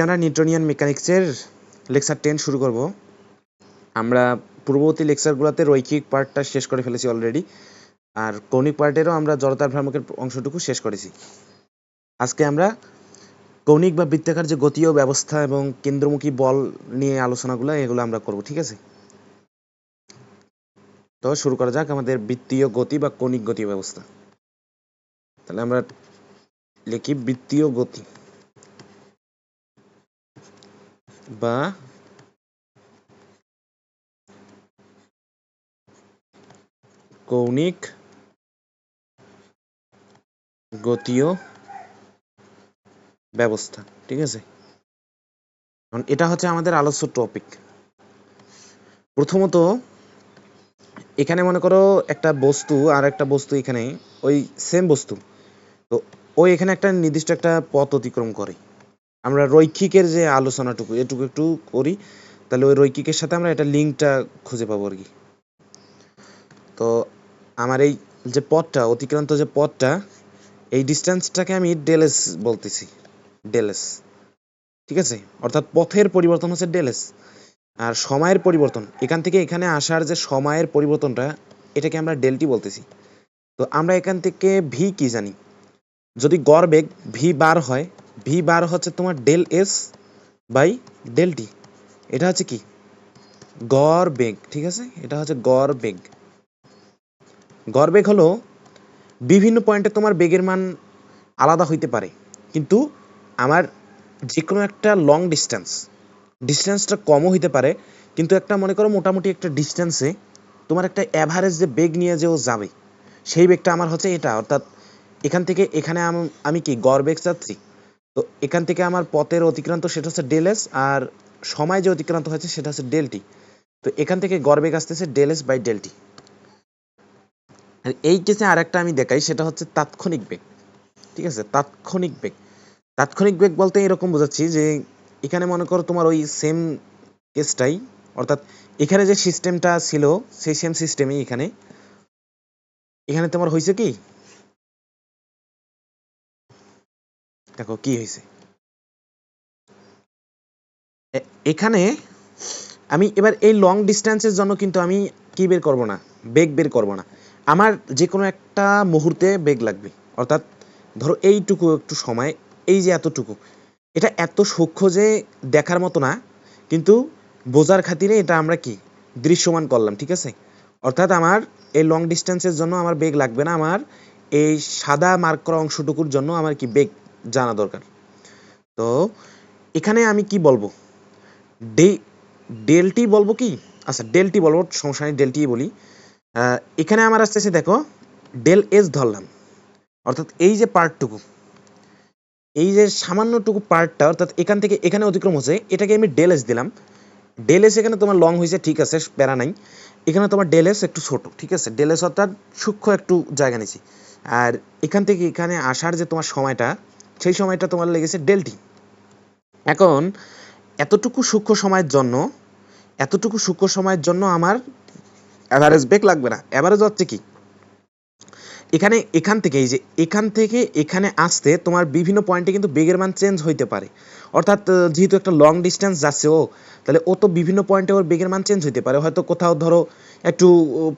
আমরা নিউটনিয়ান মেকানিক্সের লেকচার 10 শুরু করব। আমরা পূর্ববর্তী লেকচারগুলোতে রৈখিক পার্টটা শেষ করে ফেলেছি অলরেডি, আর কৌণিক পার্টেরও আমরা জড়তার ভ্রামকের অংশটুকু শেষ করেছি। আজকে আমরা কৌণিক বা বৃত্তাকার যে গতীয় ব্যবস্থা এবং কেন্দ্রমুখী বল নিয়ে এগুলো আমরা করব, ঠিক আছে? তো শুরু করা যাক আমাদের বৃত্তীয় গতি বা কৌণিক গতীয় ব্যবস্থা। তাহলে আমরা লিখি বৃত্তীয় গতি বা কৌণিক গতীয় ব্যবস্থা, ঠিক আছে? কারণ এটা হচ্ছে আমাদের আলোচ্য টপিক। প্রথমত এখানে মনে করো একটা বস্তু আর একটা বস্তু, এখানে ওই সেম বস্তু, তো ওই এখানে একটা নির্দিষ্ট একটা পথ অতিক্রম করে। আমরা রৈখিকের যে আলোচনাটুকু এটুকু একটু করি, তাহলে ওই রৈখিকের সাথে আমরা এটা লিঙ্কটা খুঁজে পাবো আর কি। তো আমার এই যে পথটা অতিক্রান্ত যে পথটা, এই ডিস্টেন্সটাকে আমি ডেলেস বলতেছি, ডেলেস, ঠিক আছে? অর্থাৎ পথের পরিবর্তন হচ্ছে ডেলেস, আর সময়ের পরিবর্তন এখান থেকে এখানে আসার যে সময়ের পরিবর্তনটা, এটাকে আমরা ডেলটি বলতেছি। তো আমরা এখান থেকে ভি কি জানি, যদি গড় বেগ ভি বার হয়, ভি বার হচ্ছে তোমার del S by del T. এটা হচ্ছে কি গড় বেগ, ঠিক আছে? এটা হচ্ছে গড় বেগ। গড় বেগ হলো বিভিন্ন পয়েন্টে তোমার বেগের মান আলাদা হইতে পারে, কিন্তু আমার যে কোনো একটা লং ডিস্টেন্সটা কমও হইতে পারে, কিন্তু একটা মনে করো মোটামুটি একটা ডিস্টেন্সে তোমার একটা অ্যাভারেজ যে বেগ নিয়ে যে ও যাবে, সেই বেগটা আমার হচ্ছে এটা। অর্থাৎ এখান থেকে এখানে আমি কি গড় বেগ চাচ্ছি, তো এখান থেকে আমার পথের অতিক্রান্ত সেটা হচ্ছে ডেল এস, আর সময় যে অতিক্রান্ত হয়েছে সেটা হচ্ছে ডেল টি। তো এখান থেকে গড় বেগ আসতেছে del S by del T. আর এই কেসে আরেকটা আমি দেখাই, সেটা হচ্ছে তাৎক্ষণিক বেগ, ঠিক আছে? তাৎক্ষণিক বেগ বলতে এরকম বোঝাচ্ছি যে এখানে মনে করো তোমার ওই সেম কেসটাই, অর্থাৎ এখানে যে সিস্টেমটা ছিল সেই সেম সিস্টেমই এখানে এখানে তোমার হয়েছে কি, দেখো কি হয়েছে এখানে। আমি এবার এই লং ডিস্টেন্সের জন্য কিন্তু আমি কি বের করব না, বেগ বের করব না। আমার যে কোনো একটা মুহূর্তে বেগ লাগবে। অর্থাৎ ধরো এইটুকু একটু সময়, এই যে এতটুকু, এটা এত সূক্ষ্ম যে দেখার মতো না, কিন্তু বোঝার খাতিরে এটা আমরা কি দৃশ্যমান করলাম, ঠিক আছে? অর্থাৎ আমার এই লং ডিস্টেন্সের জন্য আমার বেগ লাগবে না, আমার এই সাদা মার্ক করা অংশটুকুর জন্য আমার কি বেগ জানা দরকার। তো এখানে আমি কি বলবো, ডে ডেলটি বলবো কি, আচ্ছা ডেলটি বলবো, সমস্যা নেই, ডেলটি বলি। এখানে আমার আসতেছে দেখো ডেল এস ধরলাম, অর্থাৎ এই যে পার্টটুকু, এই যে সামান্যটুকু পার্টটা, অর্থাৎ এখান থেকে এখানে অতিক্রম হচ্ছে, এটাকে আমি ডেল এস দিলাম। ডেল এস এখানে তোমার লং হয়েছে, ঠিক আছে, প্যারা নাই। এখানে তোমার ডেল এস একটু ছোট, ঠিক আছে? ডেল এস অর্থাৎ সূক্ষ্ম একটু জায়গা নিছি। আর এখান থেকে এখানে আসার যে তোমার সময়টা, সেই সময়টা তোমার লেগেছে ডেলটি। এখন এতটুকু সূক্ষ্ম সময়ের জন্য আমার অ্যাভারেজ বেগ লাগবে না। অ্যাভারেজ হচ্ছে কি, এখান থেকে এই যে এখান থেকে এখানে আসতে তোমার বিভিন্ন পয়েন্টে কিন্তু বেগের মান চেঞ্জ হইতে পারে। অর্থাৎ যেহেতু একটা লং ডিস্টেন্স যাচ্ছে ও, তাহলে ও তো বিভিন্ন পয়েন্টে ওর বেগের মান চেঞ্জ হইতে পারে। হয়তো কোথাও ধরো একটু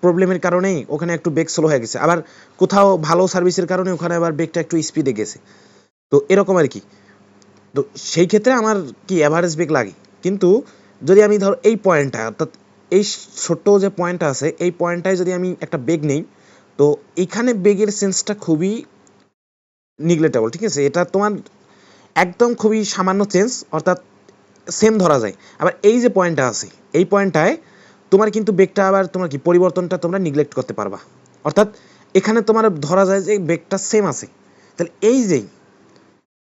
প্রবলেমের কারণে ওখানে একটু বেগ স্লো হয়ে গেছে, আবার কোথাও ভালো সার্ভিসের কারণে ওখানে আবার বেগটা একটু স্পিডে গেছে। তো এরকম আর কি। তো সেই ক্ষেত্রে আমার কি অ্যাভারেজ বেগ লাগে। কিন্তু যদি আমি ধরো এই পয়েন্টটা, অর্থাৎ এই ছোট্ট যে পয়েন্টটা আছে, এই পয়েন্টটায় যদি আমি একটা বেগ নেই, তো এখানে বেগের সেন্সটা খুবই নিগলেক্টেবল, ঠিক আছে? এটা তোমার একদম খুবই সামান্য চেঞ্জ, অর্থাৎ সেম ধরা যায়। আবার এই যে পয়েন্টটা আছে, এই পয়েন্টটায় তোমার কিন্তু বেগটা আবার তোমার কি পরিবর্তনটা তোমরা নিগলেক্ট করতে পারবা। অর্থাৎ এখানে তোমার ধরা যায় যে বেগটা সেম আছে, তাহলে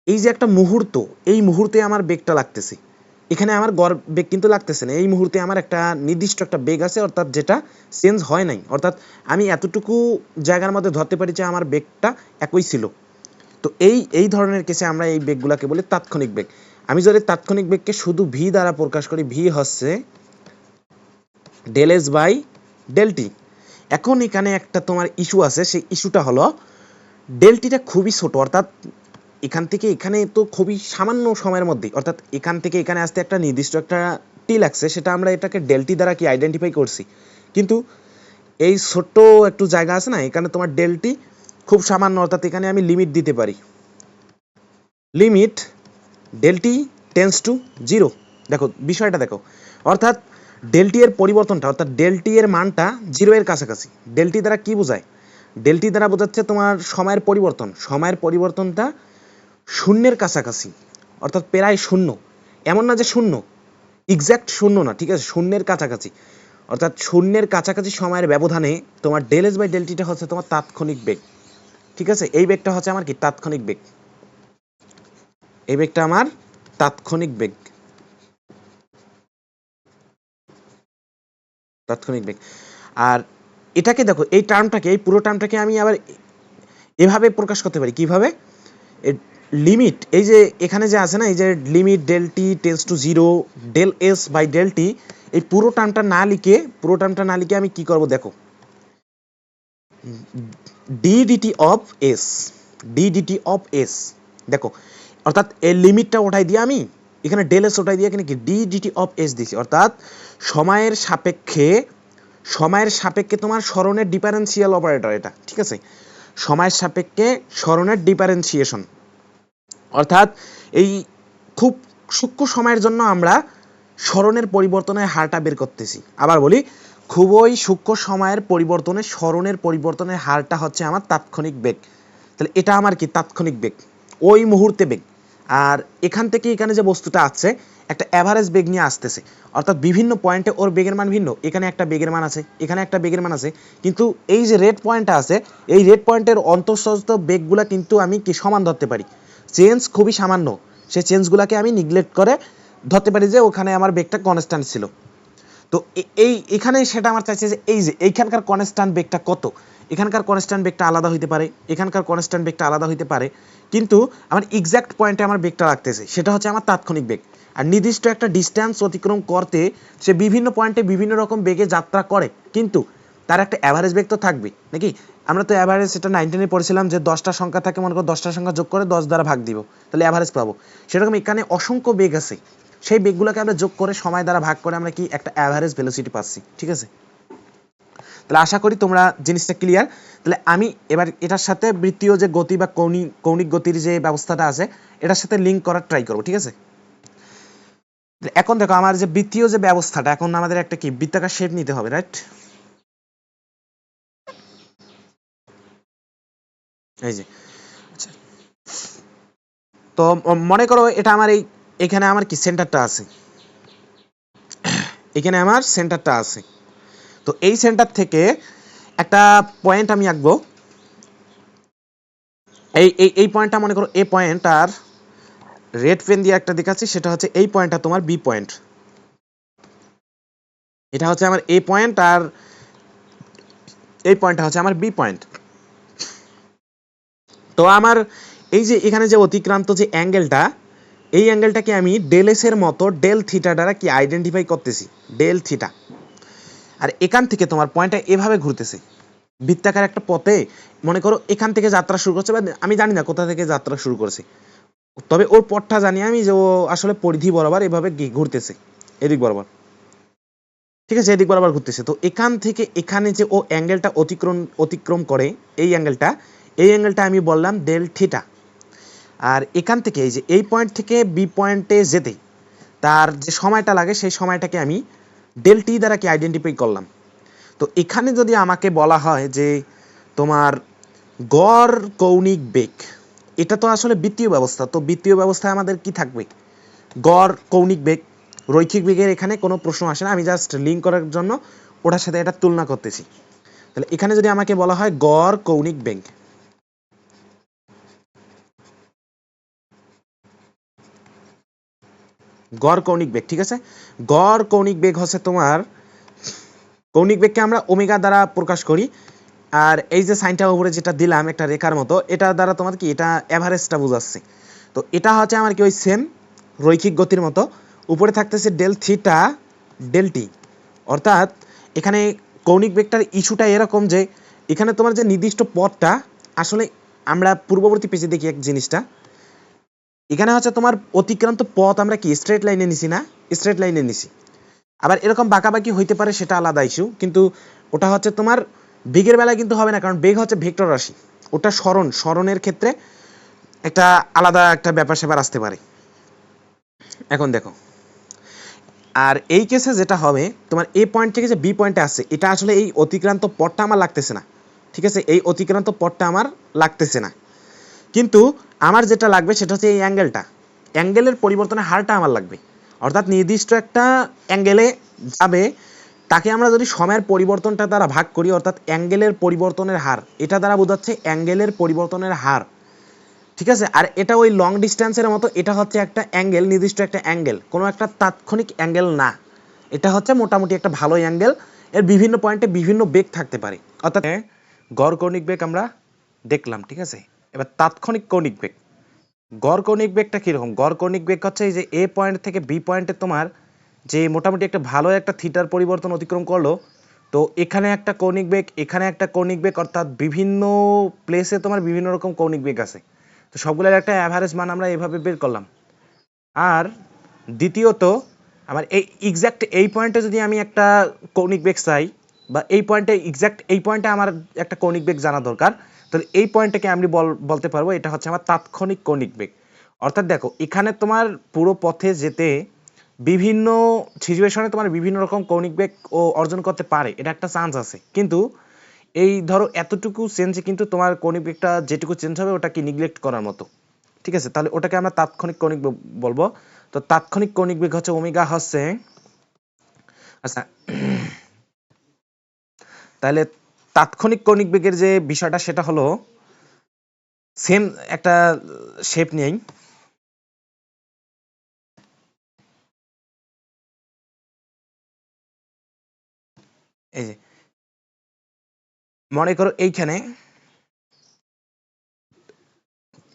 এই যে একটা মুহূর্ত, এই মুহূর্তে আমার বেগটা লাগতেছে, এখানে আমার গড় বেগ কিন্তু লাগতেছে না। এই মুহূর্তে আমার একটা নির্দিষ্ট একটা বেগ আছে, অর্থাৎ যেটা চেঞ্জ হয় নাই। অর্থাৎ আমি এতটুকু জায়গার মধ্যে ধরতে পারি যে আমার বেগটা একই ছিল। তো এই ধরনের কেসে আমরা এই বেগগুলোকে বলি তাৎক্ষণিক বেগ। আমি যদি তাৎক্ষণিক বেগকে শুধু ভি দ্বারা প্রকাশ করি, ভি হচ্ছে del S by del T. এখন এখানে একটা তোমার ইস্যু আছে, সেই ইস্যুটা হলো ডেল টিটা খুবই ছোট, অর্থাৎ এখান থেকে এখানে তো খুবই সামান্য সময়ের মধ্যে, অর্থাৎ এখান থেকে এখানে আসতে একটা নির্দিষ্ট একটা টি লাগছে, সেটা আমরা এটাকে ডেলটি দ্বারা কি আইডেন্টিফাই করছি। কিন্তু এই ছোট্ট একটু জায়গা আছে না, এখানে তোমার ডেলটি খুব সামান্য, অর্থাৎ এখানে আমি লিমিট দিতে পারি, লিমিট ডেলটি টেন্স টু 0। দেখো বিষয়টা দেখো, অর্থাৎ ডেলটি এর পরিবর্তনটা, অর্থাৎ ডেলটি এর মানটা 0 এর কাছাকাছি। ডেলটি দ্বারা কি বোঝায়? ডেলটি দ্বারা বোঝাচ্ছে তোমার সময়ের পরিবর্তন, সময়ের পরিবর্তনটা শূন্যের কাছাকাছি, অর্থাৎ প্রায় শূন্য, এমন না যে শূন্য, এক্স্যাক্ট শূন্য না, ঠিক আছে, শূন্যের কাছাকাছি, অর্থাৎ শূন্যের কাছাকাছি সময়ের ব্যবধানে তোমার ডেল এস বাই ডেলটিটা হচ্ছে তোমার তাৎক্ষণিক বেগ, ঠিক আছে। এই বেগটা হচ্ছে আমার কি তাৎক্ষণিক বেগ, এই বেগটা আমার তাৎক্ষণিক বেগ, তাৎক্ষণিক বেগ। আর এটাকে দেখো, এই টার্মটাকে, এই পুরো টার্মটাকে আমি আবার এভাবে প্রকাশ করতে পারি, কিভাবে? লিমিট, এই যে এখানে যে আছে না, এই যে limit del T tends to 0 del S by del T, এই পুরো টার্মটা না লিখে, পুরো টার্মটা না লিখে আমি কি করব দেখো, D DT of S, D DT of S, দেখো, অর্থাৎ এই লিমিটটা ওঠাই দিয়ে আমি এখানে ডেল এস ওঠাই দিয়ে এখানে কি ডি ডিটি অফ এস দিছি, অর্থাৎ সময়ের সাপেক্ষে, সময়ের সাপেক্ষে তোমার স্মরণের ডিফারেন্সিয়াল অপারেটর এটা, ঠিক আছে, সময়ের সাপেক্ষে স্মরণের ডিফারেন্সিয়েশন, অর্থাৎ এই খুব সূক্ষ্ম সময়ের জন্য আমরা স্মরণের পরিবর্তনের হারটা বের করতেছি। আবার বলি, খুবই সূক্ষ্ম সময়ের পরিবর্তনে স্মরণের পরিবর্তনের হারটা হচ্ছে আমার তাৎক্ষণিক বেগ। তাহলে এটা আমার কি তাৎক্ষণিক বেগ, ওই মুহূর্তে বেগ। আর এখান থেকে এখানে যে বস্তুটা আছে একটা অ্যাভারেজ বেগ নিয়ে আসতেছে, অর্থাৎ বিভিন্ন পয়েন্টে ওর বেগের মান ভিন্ন, এখানে একটা বেগের মান আছে, এখানে একটা বেগের মান আছে, কিন্তু এই যে রেড পয়েন্টটা আছে, এই রেড পয়েন্টের অন্তঃস্থ বেগগুলা কিন্তু আমি কি সমান ধরতে পারি, চেঞ্জ খুবই সামান্য, সেই চেঞ্জগুলোকে আমি নিগলেক্ট করে ধরতে পারি যে ওখানে আমার বেগটা কনস্ট্যান্ট ছিল। তো এই এখানে সেটা আমার চাইছে যে এই যে এইখানকার কনস্ট্যান্ট বেগটা কত, এখানকার কনস্ট্যান্ট বেগটা আলাদা হইতে পারে, এখানকার কনস্ট্যান্ট বেগটা আলাদা হইতে পারে, কিন্তু আমার এক্স্যাক্ট পয়েন্টে আমার বেগটা রাখতেছে, সেটা হচ্ছে আমার তাৎক্ষণিক বেগ। আর নির্দিষ্ট একটা ডিস্ট্যান্স অতিক্রম করতে সে বিভিন্ন পয়েন্টে বিভিন্ন রকম বেগে যাত্রা করে, কিন্তু তার একটা অ্যাভারেজ বেগ তো থাকবে নাকি। আমরা তো অ্যাভারেজ এটা 19-এ পড়েছিলাম যে 10টা সংখ্যা থাকে, মনে করো 10টা সংখ্যা যোগ করে 10 দ্বারা ভাগ দিব, তাহলে অ্যাভারেজ পাবো। সেরকম এখানে অসংখ্য বেগ আছে, সেই বেগগুলোকে আমরা যোগ করে সময় দ্বারা ভাগ করে আমরা কি একটা অ্যাভারেজ ভেলোসিটি পাচ্ছি, ঠিক আছে। তাহলে আশা করি তোমরা জিনিসটা ক্লিয়ার। তাহলে আমি এবার এটার সাথে বৃত্তীয় যে গতি বা কৌণিক গতির যে ব্যবস্থাটা আছে এটার সাথে লিঙ্ক করার ট্রাই করবো, ঠিক আছে। এখন দেখো আমার যে বৃত্তীয় যে ব্যবস্থাটা, এখন আমাদের একটা কি বৃত্তাকার শেপ নিতে হবে, রাইট? এই যে আচ্ছা, তো মনে করো এটা আমার এখানে আমার কি সেন্টারটা আছে, এখানে আমার সেন্টারটা আছে। তো এই সেন্টার থেকে একটা পয়েন্ট আমি আঁকবো, এই পয়েন্টটা মনে করো এ পয়েন্ট, আর রেড পেন দিয়ে একটা দেখাচ্ছি, সেটা হচ্ছে এই পয়েন্টটা তোমার বি পয়েন্ট, এটা হচ্ছে আমার এ পয়েন্ট, আর এই পয়েন্টটা হচ্ছে আমার বি পয়েন্ট। তো আমার এই যে এখানে যে অতিক্রান্ত যে অ্যাঙ্গেলটা, এই অ্যাঙ্গেলটাকে আমি ডেল এস এর মতো ডেল থিটা দ্বারা কি আইডেন্টিফাই করতেছি, ডেল থিটা। আর এখান থেকে তোমার পয়েন্টটা এভাবে ঘুরতেছে বৃত্তাকার একটা পথে, মনে করো এখান থেকে যাত্রা শুরু করছে, বা আমি জানি না কোথা থেকে যাত্রা শুরু করেছে, তবে ওর পথটা জানি আমি যে ও আসলে পরিধি বরাবর এভাবে ঘুরতেছে এদিক বরাবর, ঠিক আছে, এদিক বরাবর ঘুরতেছে। তো এখান থেকে এখানে যে ও অ্যাঙ্গেলটা অতিক্রম করে, এই অ্যাঙ্গেলটা আমি বললাম ডেল থিটা। আর এখান থেকে এই যে এই পয়েন্ট থেকে বি পয়েন্টে যেতে তার যে সময়টা লাগে, সেই সময়টাকে আমি ডেল টি দ্বারা কি আইডেন্টিফাই করলাম। তো এখানে যদি আমাকে বলা হয় যে তোমার গড় কৌণিক বেগ, এটা তো আসলে বৃত্তীয় ব্যবস্থা, তো বৃত্তীয় ব্যবস্থায় আমাদের কি থাকবে, গড় কৌণিক বেগ। রৈখিক বেগের এখানে কোনো প্রশ্ন আসে না, আমি জাস্ট লিঙ্ক করার জন্য ওটার সাথে এটা তুলনা করতেছি। তাহলে এখানে যদি আমাকে বলা হয় গড় কৌণিক বেগ, গড় কৌণিক বেগ, ঠিক আছে, গড় কৌণিক বেগ হচ্ছে তোমার, কৌণিক বেগকে আমরা ওমেগা দ্বারা প্রকাশ করি। আর এই যে সাইনটা উপরে যেটা দিলাম একটা রেখার মতো, এটা দ্বারা তোমার কি এটা অ্যাভারেজটা বোঝাচ্ছে। তো এটা হচ্ছে আমার কি ওই সেম রৈখিক গতির মতো, উপরে থাকতেছে ডেল থিটা ডেল টি, অর্থাৎ এখানে কৌণিক বেগটার ইস্যুটা এরকম যে এখানে তোমার যে নির্দিষ্ট পথটা, আসলে আমরা পূর্ববর্তী পেজে দেখি এক জিনিসটা, এখানে হচ্ছে তোমার অতিক্রান্ত পথ আমরা কি স্ট্রেট লাইনে নিছি না, স্ট্রেট লাইনে নিছি। আবার এরকম বাঁকাবাকি হইতে পারে, সেটা আলাদা ইস্যু, কিন্তু ওটা হচ্ছে তোমার বেগের বেলায় কিন্তু হবে না, কারণ বেগ হচ্ছে ভেক্টর রাশি। ওটা সরণের ক্ষেত্রে একটা আলাদা একটা ব্যাপার স্যাপার আসতে পারে। এখন দেখো, আর এই কেসে যেটা হবে তোমার এ পয়েন্ট থেকে যে বি পয়েন্টে আসছে, এটা আসলে এই অতিক্রান্ত পথটা আমার লাগতেছে না, ঠিক আছে, এই অতিক্রান্ত পথটা আমার লাগতেছে না, কিন্তু আমার যেটা লাগবে সেটা হচ্ছে এই অ্যাঙ্গেলটা, অ্যাঙ্গেলের পরিবর্তনের হারটা আমার লাগবে। অর্থাৎ নির্দিষ্ট একটা অ্যাঙ্গেলে যাবে, তাকে আমরা যদি সময়ের পরিবর্তনটা দ্বারা ভাগ করি, অর্থাৎ অ্যাঙ্গেলের পরিবর্তনের হার, এটা দ্বারা বোঝাচ্ছে অ্যাঙ্গেলের পরিবর্তনের হার, ঠিক আছে। আর এটা ওই লং ডিস্টেন্সের মতো, এটা হচ্ছে একটা অ্যাঙ্গেল, নির্দিষ্ট একটা অ্যাঙ্গেল, কোনো একটা তাৎক্ষণিক অ্যাঙ্গেল না, এটা হচ্ছে মোটামুটি একটা ভালো অ্যাঙ্গেল। এর বিভিন্ন পয়েন্টে বিভিন্ন বেগ থাকতে পারে, অর্থাৎ গড় কৌণিক বেগ আমরা দেখলাম, ঠিক আছে। এবার তাৎক্ষণিক কৌণিক বেগ, গড় কৌণিক বেগটা কীরকম? গড় কৌণিক বেগ হচ্ছে এই যে এ পয়েন্ট থেকে বি পয়েন্টে তোমার যে মোটামুটি একটা ভালো একটা থিটার পরিবর্তন অতিক্রম করলো, তো এখানে একটা কৌণিক বেগ, এখানে একটা কৌণিক বেগ, অর্থাৎ বিভিন্ন প্লেসে তোমার বিভিন্ন রকম কৌণিক বেগ আছে। তো সবগুলোর একটা অ্যাভারেজ মান আমরা এভাবে বের করলাম। আর দ্বিতীয়ত, আমার এই এক্স্যাক্ট এই পয়েন্টে যদি আমি একটা কৌণিক বেগ চাই, বা এই পয়েন্টে এক্স্যাক্ট এই পয়েন্টে আমার একটা কৌণিক বেগ জানা দরকার, তাহলে এই পয়েন্টটাকে আমি বলতে পারবো এটা হচ্ছে আমার তাৎক্ষণিক কৌণিক বেগ। অর্থাৎ দেখো, এখানে তোমার পুরো পথে যেতে বিভিন্ন সিচুয়েশনে তোমার বিভিন্ন রকম কৌণিক বেগ ও অর্জন করতে পারে, এটা একটা চান্স আছে, কিন্তু এই ধরো এতটুকু চেঞ্জে কিন্তু তোমার কৌণিক বেগটা যেটুকু চেঞ্জ হবে ওটা কি নিগলেক্ট করার মতো, ঠিক আছে। তাহলে ওটাকে আমরা তাৎক্ষণিক কৌণিক বেগ বলবো। তো তাৎক্ষণিক কৌণিক বেগ হচ্ছে ওমেগা হচ্ছে, আচ্ছা, তাহলে তাৎক্ষণিক কৌণিক বেগের যে বিষয়টা সেটা হলো সেম একটা শেপ নেই, এই যে মনে করো এইখানে,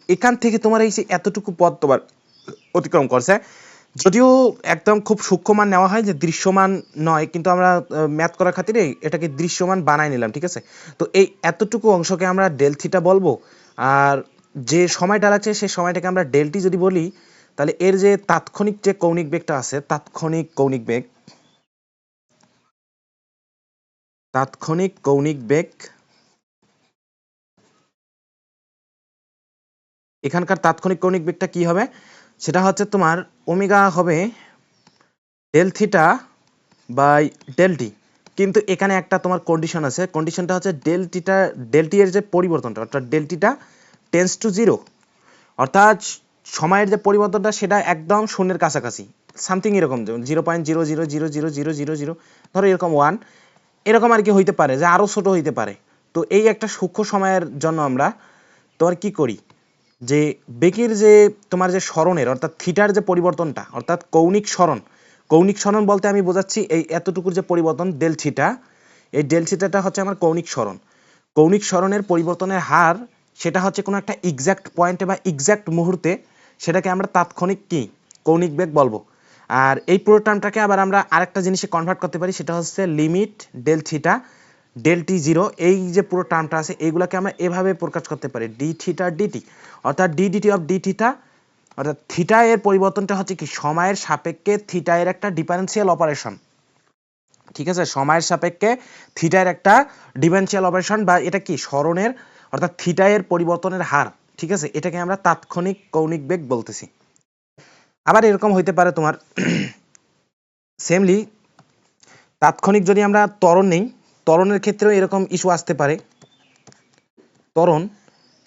এখান থেকে তোমার এই যে এতটুকু পথ তোমার অতিক্রম করছে, যদিও একদম খুব সূক্ষ্ম মান নেওয়া হয় যে দৃশ্যমান নয়, কিন্তু আমরা ম্যাথ করার খাতিরে এটাকে দৃশ্যমান বানাই নিলাম, ঠিক আছে। তো এই এতটুকু অংশকে আমরা ডেল থিটা বলবো, আর যে সময়টা লাগছে সেই সময়টাকে আমরা ডেলটি যদি বলি, তাহলে এর যে তাৎক্ষণিক যে কৌণিক বেগটা আছে, তাৎক্ষণিক কৌণিক বেগ, তাৎক্ষণিক কৌণিক বেগ, এখানকার তাৎক্ষণিক কৌণিক বেগটা কি হবে, সেটা হচ্ছে তোমার ওমেগা হবে del theta by del T. কিন্তু এখানে একটা তোমার কন্ডিশন আছে, কন্ডিশনটা হচ্ছে ডেল টি এর যে পরিবর্তনটা, অর্থাৎ ডেল টিটা টেন্স টু জিরো, অর্থাৎ সময়ের যে পরিবর্তনটা সেটা একদম শূন্যের কাছাকাছি, সামথিং এরকম, যেমন 0.000000, ধরো এরকম 1, এরকম আর কি হইতে পারে, যে আরও ছোট হইতে পারে। তো এই একটা সূক্ষ্ম সময়ের জন্য আমরা তোমার কি করি, যে বেগের যে তোমার যে সরণের, অর্থাৎ থিটার যে পরিবর্তনটা, অর্থাৎ কৌণিক সরণ, কৌণিক সরণ বলতে আমি বোঝাচ্ছি এই এতটুকুর যে পরিবর্তন ডেল থিটা, এই ডেল থিটাটা হচ্ছে আমার কৌণিক সরণ। কৌণিক সরণের পরিবর্তনের হার, সেটা হচ্ছে কোনো একটা এক্স্যাক্ট পয়েন্টে বা এক্স্যাক্ট মুহূর্তে, সেটাকে আমরা তাৎক্ষণিক কি কৌণিক বেগ বলবো। আর এই পুরো টার্মটাকে আবার আমরা আরেকটা জিনিসে কনভার্ট করতে পারি, সেটা হচ্ছে limit del theta del T zero, এই যে পুরো টার্মটা আছে এইগুলোকে আমরা এভাবে প্রকাশ করতে পারি, ডি থিটা ডিটি, অর্থাৎ D DT of D theta, অর্থাৎ থিটা এর পরিবর্তনটা হচ্ছে কি সময়ের সাপেক্ষে থিটা এর একটা ডিফারেন্সিয়াল অপারেশন, ঠিক আছে, সময়ের সাপেক্ষে থিটা এর একটা ডিফারেন্সিয়াল অপারেশন, বা এটা কি সরণের, অর্থাৎ থিটা এর পরিবর্তনের হার, ঠিক আছে, এটাকে আমরা তাৎক্ষণিক কৌণিক বেগ বলতেছি। আবার এরকম হইতে পারে তোমার সেমলি, তাৎক্ষণিক যদি আমরা ত্বরণ নেই, ত্বরণের ক্ষেত্রেও এরকম ইস্যু আসতে পারে। ত্বরণ,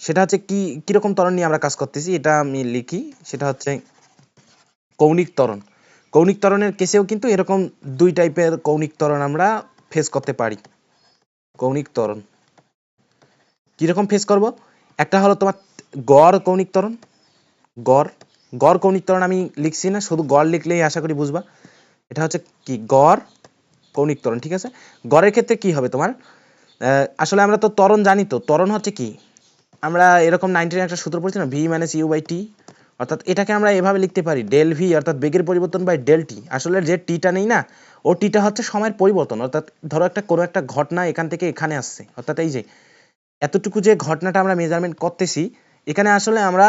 সেটা হচ্ছে কি কিরকম ত্বরণ নিয়ে আমরা কাজ করতেছি, এটা আমি লিখি, সেটা হচ্ছে কৌণিক ত্বরণ। কৌণিক ত্বরণের কেসেও কিন্তু এরকম দুই টাইপের কৌণিক ত্বরণ আমরা ফেস করতে পারি। কৌণিক ত্বরণ কিরকম ফেস করব, একটা হলো তোমার গড় কৌণিক ত্বরণ, গড় গড় কৌণিক ত্বরণ আমি লিখছি না, শুধু গড় লিখলেই আশা করি বুঝবা। এটা হচ্ছে কি গড় কৌণিক ত্বরণ, ঠিক আছে। গড়ের ক্ষেত্রে কি হবে তোমার, আসলে আমরা তো ত্বরণ জানি, তো ত্বরণ হচ্ছে কি, আমরা এরকম 19 একটা সূত্র পড়ছি না, V minus you by T, অর্থাৎ এটাকে আমরা এভাবে লিখতে পারি ডেল ভি, অর্থাৎ বেগের পরিবর্তন বাই ডেল টি। আসলে যে টিটা নেই না, ও টিটা হচ্ছে সময়ের পরিবর্তন, অর্থাৎ ধরো একটা কোনো একটা ঘটনা এখান থেকে এখানে আসছে, অর্থাৎ এই যে এতটুকু যে ঘটনাটা আমরা মেজারমেন্ট করতেছি, এখানে আসলে আমরা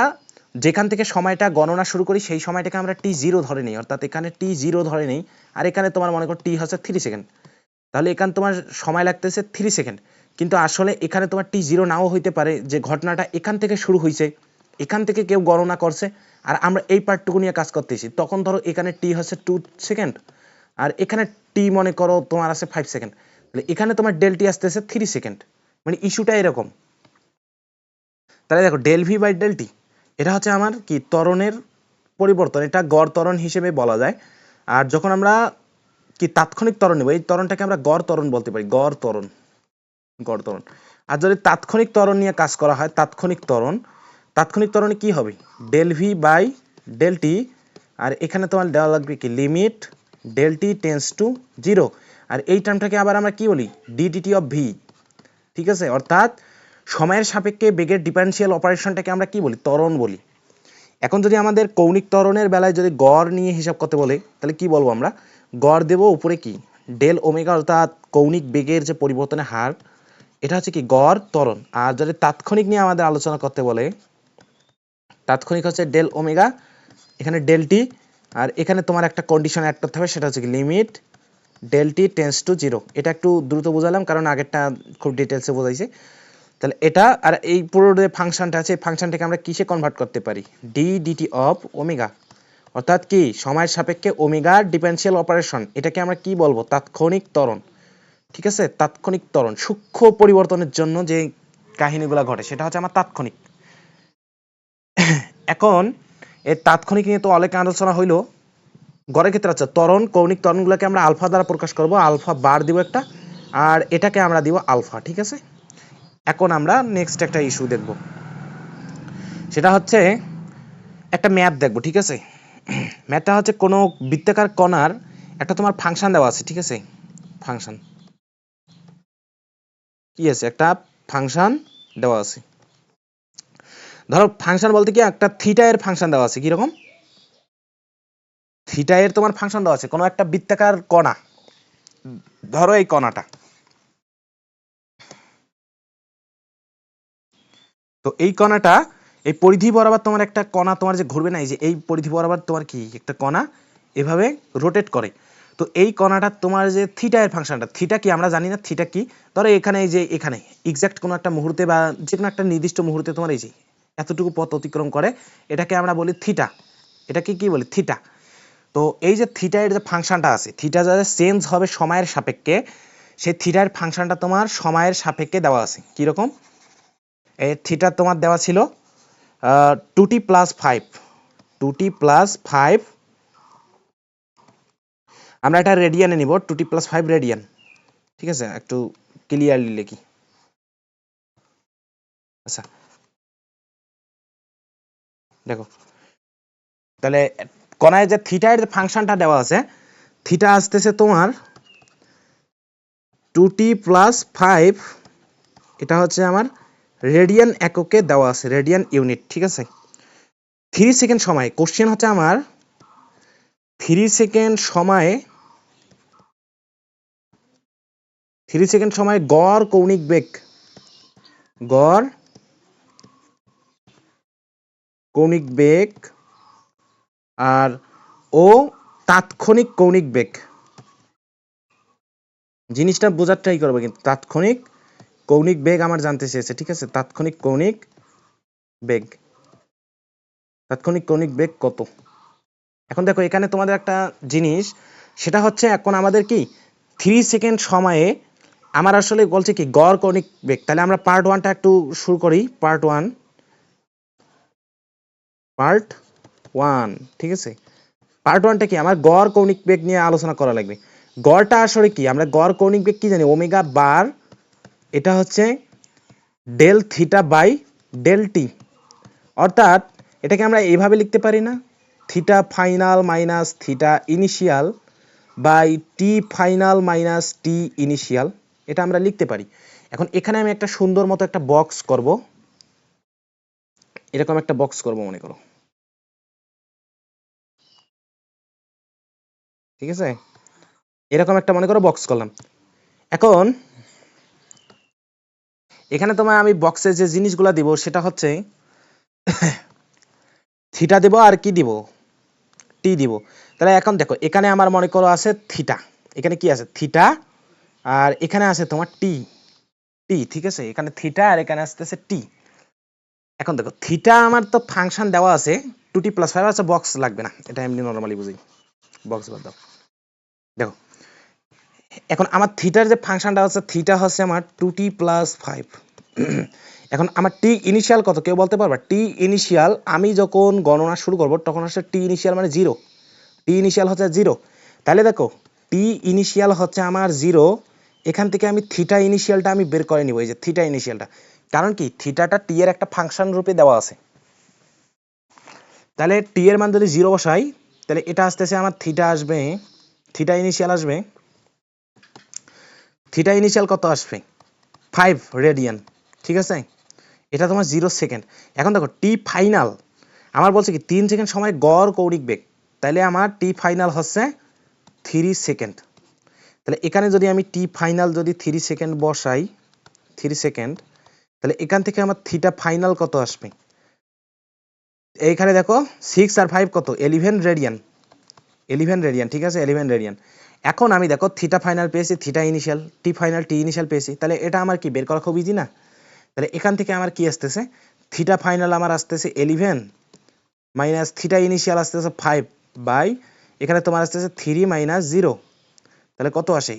যেখান থেকে সময়টা গণনা শুরু করি সেই সময়টাকে আমরা t0 ধরে নিই, অর্থাৎ এখানে t0 ধরে নিই, আর এখানে তোমার মনে করো t হচ্ছে 3 সেকেন্ড, তাহলে এখানে তোমার সময় লাগতেছে 3 সেকেন্ড। কিন্তু আসলে এখানে তোমার t0 নাও হইতে পারে, যে ঘটনাটা এখান থেকে শুরু হয়েছে, এখান থেকে কেউ গণনা করছে আর আমরা এই পার্টটুকু নিয়ে কাজ করতেছি, তখন ধরো এখানে t হচ্ছে 2 সেকেন্ড আর এখানে t মনে করো তোমার আছে 5 সেকেন্ড, তাহলে এখানে তোমার ডেল টি আসতেছে 3 সেকেন্ড। মানে ইস্যুটা এরকম। তাহলে দেখো del V by del T এটা হচ্ছে আমার কি ত্বরণের পরিবর্তন, এটা গড় ত্বরণ হিসেবে বলা যায়। আর যখন আমরা কি তাৎক্ষণিক ত্বরণ নেব, এই ত্বরণটাকে আমরা গড় ত্বরণ বলতে পারি, গড় ত্বরণ, গড় ত্বরণ। আর যদি তাৎক্ষণিক ত্বরণ নিয়ে কাজ করা হয়, তাৎক্ষণিক ত্বরণ, তাৎক্ষণিক ত্বরণে কি হবে, del V by del T, আর এখানে তোমার দেওয়া লাগবে কি limit del T tends to 0, আর এই টার্মটাকে আবার আমরা কি বলি, ডিডিটি অফ ভি। ঠিক আছে, অর্থাৎ সময়ের সাপেক্ষে বেগের ডিফারেন্সিয়াল অপারেশনটাকে আমরা কি বলি, ত্বরণ বলি। এখন যদি আমাদের কৌণিক ত্বরণের বেলায় যদি গড় নিয়ে হিসাব করতে বলে, তাহলে কি বলবো আমরা, গড় দেব উপরে কি ডেল ওমেগা, অর্থাৎ কৌণিক বেগের যে পরিবর্তনের হার, এটা হচ্ছে কি গড় ত্বরণ। আর যদি তাৎক্ষণিক নিয়ে আমাদের আলোচনা করতে বলে, তাৎক্ষণিক হচ্ছে ডেল ওমেগা, এখানে ডেল টি, আর এখানে তোমার একটা কন্ডিশন অ্যাড করতে হবে, সেটা হচ্ছে কি limit del T tends to 0। এটা একটু দ্রুত বোঝালাম কারণ আগেরটা খুব ডিটেলসে বোঝাইছে। তাহলে এটা আর এই পুরো যে ফাংশনটা আছে, এই ফাংশনটাকে আমরা কিসে কনভার্ট করতে পারি, ডি ডিটি অফ ওমেগা, অর্থাৎ কি সময়ের সাপেক্ষে ওমেগার ডিফারেন্সিয়াল অপারেশন, এটাকে আমরা কি বলবো, তাৎক্ষণিক ত্বরণ। ঠিক আছে, তাৎক্ষণিক ত্বরণ, সূক্ষ্ম পরিবর্তনের জন্য যে কাহিনীগুলো ঘটে সেটা হচ্ছে আমার তাৎক্ষণিক। এখন এই তাৎক্ষণিক নিয়ে তো অনেক আলোচনা হইলো, গড়ের ক্ষেত্রে আছে ত্বরণ, কৌণিক ত্বরণগুলোকে আমরা আলফা দ্বারা প্রকাশ করব, আলফা বার দিব একটা, আর এটাকে আমরা দিব আলফা। ঠিক আছে, এখন আমরা নেক্সট একটা ইস্যু দেখব, সেটা হচ্ছে একটা ম্যাথ দেখব। ঠিক আছে, ম্যাথটা হচ্ছে কোনো বৃত্তাকার কণার একটা তোমার ফাংশন দেওয়া আছে। ঠিক আছে, ফাংশন কি আছে, একটা ফাংশন দেওয়া আছে। ধরো ফাংশন বলতে কি একটা থিটা এর ফাংশন দেওয়া আছে, কিরকম থিটা এর তোমার ফাংশন দেওয়া আছে, কোনো একটা বৃত্তাকার কণা, ধরো এই কণাটা, তো এই কণাটা এই পরিধি বরাবর তোমার একটা কণা তোমার যে ঘুরবে না, এই যে এই পরিধি বরাবর তোমার কি একটা কণা এভাবে রোটেট করে। তো এই কণাটা তোমার যে থিটা এর ফাংশনটা, থিটা কি আমরা জানি না, থিটা কি, ধরো এখানে এই যে এখানে এক্সাক্ট কোনো একটা মুহূর্তে বা যে কোনো একটা নির্দিষ্ট মুহূর্তে তোমার এই যে এতটুকু পথ অতিক্রম করে, এটাকে আমরা বলি থিটা, এটাকে কি বলি, থিটা। তো এই যে থিটা এর যে ফাংশনটা আছে, থিটা যাতে চেঞ্জ হবে সময়ের সাপেক্ষে, সেই থিটার ফাংশনটা তোমার সময়ের সাপেক্ষে দেওয়া আছে। কিরকম, এই থিটা তোমার দেওয়া ছিল 2t + 5, 2t + 5, আমরা এটা রেডিয়ানে নিব, 2t + 5 রেডিয়ান। ঠিক আছে, একটু ক্লিয়ারলি লিখি। আচ্ছা দেখো, তাহলে কোণায় যে থিটা এর যে ফাংশনটা দেওয়া আছে, থিটা আসতেছে তোমার 2t + 5, এটা হচ্ছে আমার রেডিয়ান এককে দেওয়া আছে, রেডিয়ান ইউনিট। ঠিক আছে, 3 সেকেন্ড সময়, কোশ্চেন হচ্ছে আমার 3 সেকেন্ড সময়ে, 3 সেকেন্ড সময়ে গড় কৌণিক বেগ, গড় কৌণিক বেগ আর ও তাৎক্ষণিক কৌণিক বেগ, জিনিসটা বোঝার ট্রাই করবে কিন্তু তাৎক্ষণিক কৌণিক বেগ আমার জানতে চেয়েছে। ঠিক আছে, তাৎক্ষণিক কৌণিক বেগ, তাৎক্ষণিক কৌণিক বেগ কত। এখন দেখো এখানে তোমাদের একটা জিনিস, সেটা হচ্ছে এখন আমাদের কি 3 সেকেন্ড সময়ে আমার আসলে বলছে কি গড় কৌণিক বেগ। তাহলে আমরা পার্ট 1টা একটু শুরু করি, পার্ট 1, পার্ট 1। ঠিক আছে, পার্ট 1টা কি, আমার গড় কৌণিক বেগ নিয়ে আলোচনা করা লাগবে। গড়টা আসলে কি, আমরা গড় কৌণিক বেগ কি জানি, ওমেগা বার, এটা হচ্ছে del theta by del T, অর্থাৎ এটাকে আমরা এইভাবে লিখতে পারি না, theta final minus theta initial by T final minus T initial, এটা আমরা লিখতে পারি। এখন এখানে আমি একটা সুন্দর মতো একটা বক্স করব, এরকম একটা বক্স করব মনে করো। ঠিক আছে, এরকম একটা মনে করো বক্স করলাম। এখন এখানে তোমার আমি বক্সে যে জিনিসগুলো দিব সেটা হচ্ছে থিটা দেব আর কি দিব, টি দিব। তাহলে এখন দেখো এখানে আমার মনে করো আছে থিটা, এখানে কি আছে থিটা, আর এখানে আছে তোমার টি, টি ঠিক আছে, এখানে থিটা আর এখানে আসতেছে টি। এখন দেখো থিটা আমার তো ফাংশন দেওয়া আছে 2t+5, আছে বক্স লাগবে না, এটা এমনি নরমালি বুঝি, বক্স বাদ দাও। দেখো এখন আমার থিটার যে ফাংশনটা আছে, থিটা হচ্ছে আমার 2t+5। এখন আমার টি ইনিশিয়াল কত কেউ বলতে পারবা? টি ইনিশিয়াল আমি যখন গণনা শুরু করব তখন হচ্ছে টি ইনিশিয়াল মানে 0, টি ইনিশিয়াল হচ্ছে 0। তাহলে দেখো টি ইনিশিয়াল হচ্ছে আমার 0, এখান থেকে আমি থিটা ইনিশিয়ালটা আমি বের করে নিব, এই যে থিটা ইনিশিয়ালটা, কারণ কি থিটাটা টি এর একটা ফাংশন রূপে দেওয়া আছে। তাহলে টি এর মান যদি 0 বসাই তাহলে এটা আসতেছে আমার থিটা আসবে, থিটা ইনিশিয়াল আসবে, থিটা ইনিশিয়াল কত আসবে 5 রেডিয়ান, ঠিক আছে, এটা তোমার 0 সেকেন্ড। এখন দেখো টি ফাইনাল আমার বলছে কি 3 সেকেন্ড সময় গড় কৌণিক বেগ, তাহলে আমার টি ফাইনাল হচ্ছে 3 সেকেন্ড। তাহলে এখানে যদি আমি টি ফাইনাল যদি 3 সেকেন্ড বসাই, 3 সেকেন্ড, তাহলে এখান থেকে আমার থিটা ফাইনাল কত আসবে, এইখানে দেখো 6 আর 5 কত 11 রেডিয়ান, 11 রেডিয়ান, ঠিক আছে 11 রেডিয়ান। এখন আমি দেখো থিটা ফাইনাল পেয়েছি, থিটা ইনিশিয়াল, টি ফাইনাল টি ইনিশিয়াল পেয়েছি, তাহলে এটা আমার কি বের করা খুব ইজি না? তাহলে এখান থেকে আমার কি আসতেছে, থিটা ফাইনাল আমার আসতেছে 11 মাইনাস থিটা ইনিশিয়াল আসতেছে 5 বাই এখানে তোমার আসতেছে 3 মাইনাস 0, তাহলে কত আসে,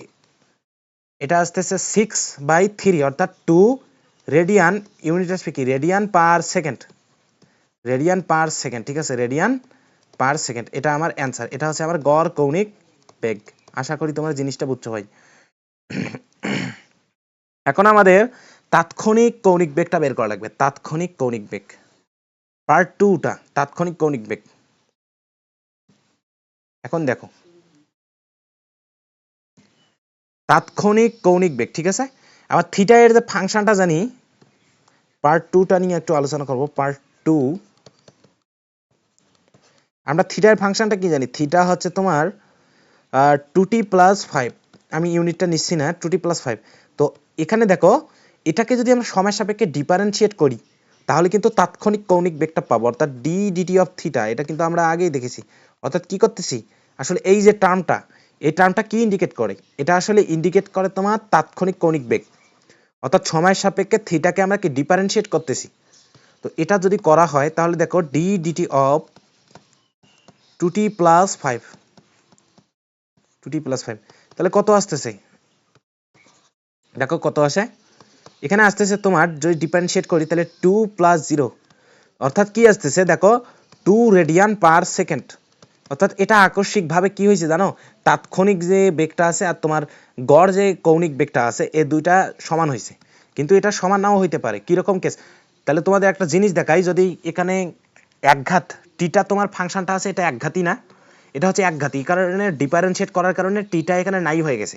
এটা আসতেছে 6/3 অর্থাৎ 2 রেডিয়ান, ইউনিট আসবে কি radian per second, radian per second, ঠিক আছে রেডিয়ান পার সেকেন্ড, এটা আমার অ্যান্সার, এটা হচ্ছে আমার গড় কৌণিক বেগ। আশা করি তোমার জিনিসটা বুঝছো ভাই। এখন আমাদের তাৎক্ষণিক কৌণিক বেগটা বের করা লাগবে, তাৎক্ষণিক কৌণিক বেগ পার্ট 2টা, তাৎক্ষণিক কৌণিক বেগ। এখন দেখো তাৎক্ষণিক কৌণিক বেগ, ঠিক আছে, আবার থিটা এর যে ফাংশনটা জানি, পার্ট 2টা নিয়ে একটু আলোচনা করব। পার্ট 2 আমরা থিটার ফাংশনটা কি জানি, থিটা হচ্ছে তোমার 2t+5, আমি ইউনিটটা নিচ্ছি না, 2t+5। তো এখানে দেখো এটাকে যদি আমরা সময়ের সাপেক্ষে ডিফারেন্সিয়েট করি তাহলে কিন্তু তাৎক্ষণিক কৌণিক বেগটা পাবো, অর্থাৎ ডি ডিটি অফ থিটা, এটা কিন্তু আমরা আগেই দেখেছি। অর্থাৎ কি করতেছি আসলে, এই যে টার্মটা, এই টার্মটা কি ইন্ডিকেট করে, এটা আসলে ইন্ডিকেট করে তোমার তাৎক্ষণিক কৌণিক বেগ, অর্থাৎ সময়ের সাপেক্ষে থিটাকে আমরা কি ডিফারেন্সিয়েট করতেছি। তো এটা যদি করা হয় তাহলে দেখো D DT of 2t+5, 2t+5 তাহলে কত আসতেছে, দেখো কত আসে, এখানে আসতেছে তোমার যদি ডিফারেন্সিয়েট করি তাহলে 2+0, অর্থাৎ কি আসতেছে দেখো 2 রেডিয়ান পার সেকেন্ড। অর্থাৎ এটা আকস্মিকভাবে কি হয়েছে জানো, তাৎক্ষণিক যে বেগটা আছে আর তোমার গড় যে কৌণিক বেগটা আছে এই দুইটা সমান হয়েছে, কিন্তু এটা সমান নাও হইতে পারে। কিরকম কেস, তাহলে তোমাদের একটা জিনিস দেখাই, যদি এখানে একঘাত টিটা তোমার ফাংশনটা আছে, এটা একঘাতই না, এটা হচ্ছে একঘাতী, এই কারণে ডিফারেন্সিয়েট করার কারণে টিটা এখানে নাই হয়ে গেছে।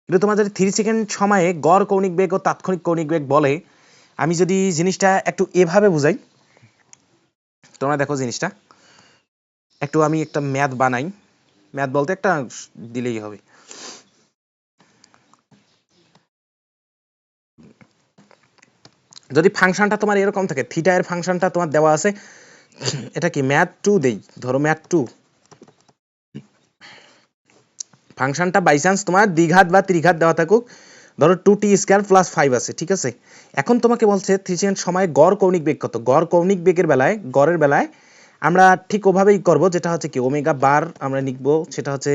কিন্তু তোমার যদি 3 সেকেন্ড সময়ে গড় কৌণিক বেগ ও তাৎক্ষণিক কৌণিক বেগ বলে, আমি যদি জিনিসটা একটু এভাবে বুঝাই, তোমরা দেখো জিনিসটা একটু, আমি একটা ম্যাথ বানাই, ম্যাথ বলতে একটা দিলেই হবে। যদি ফাংশনটা তোমার এরকম থাকে, থিটা এর ফাংশনটা তোমার দেওয়া আছে, এটা কি ম্যাথ 2 দেই, ধরো ম্যাথ 2, ফাংশনটা বাই চান্স তোমার দ্বিঘাত বা ত্রিঘাত দেওয়া থাকুক, ধরো 2t² + 5 আছে, ঠিক আছে। এখন তোমাকে বলছে 3 সেকেন্ড সময় গড় কৌণিক বেগ কত, গড় কৌণিক বেগের বেলায়, গড়ের বেলায় আমরা ঠিক ওভাবেই করব, যেটা হচ্ছে কি ওমেগা বার আমরা লিখব, সেটা হচ্ছে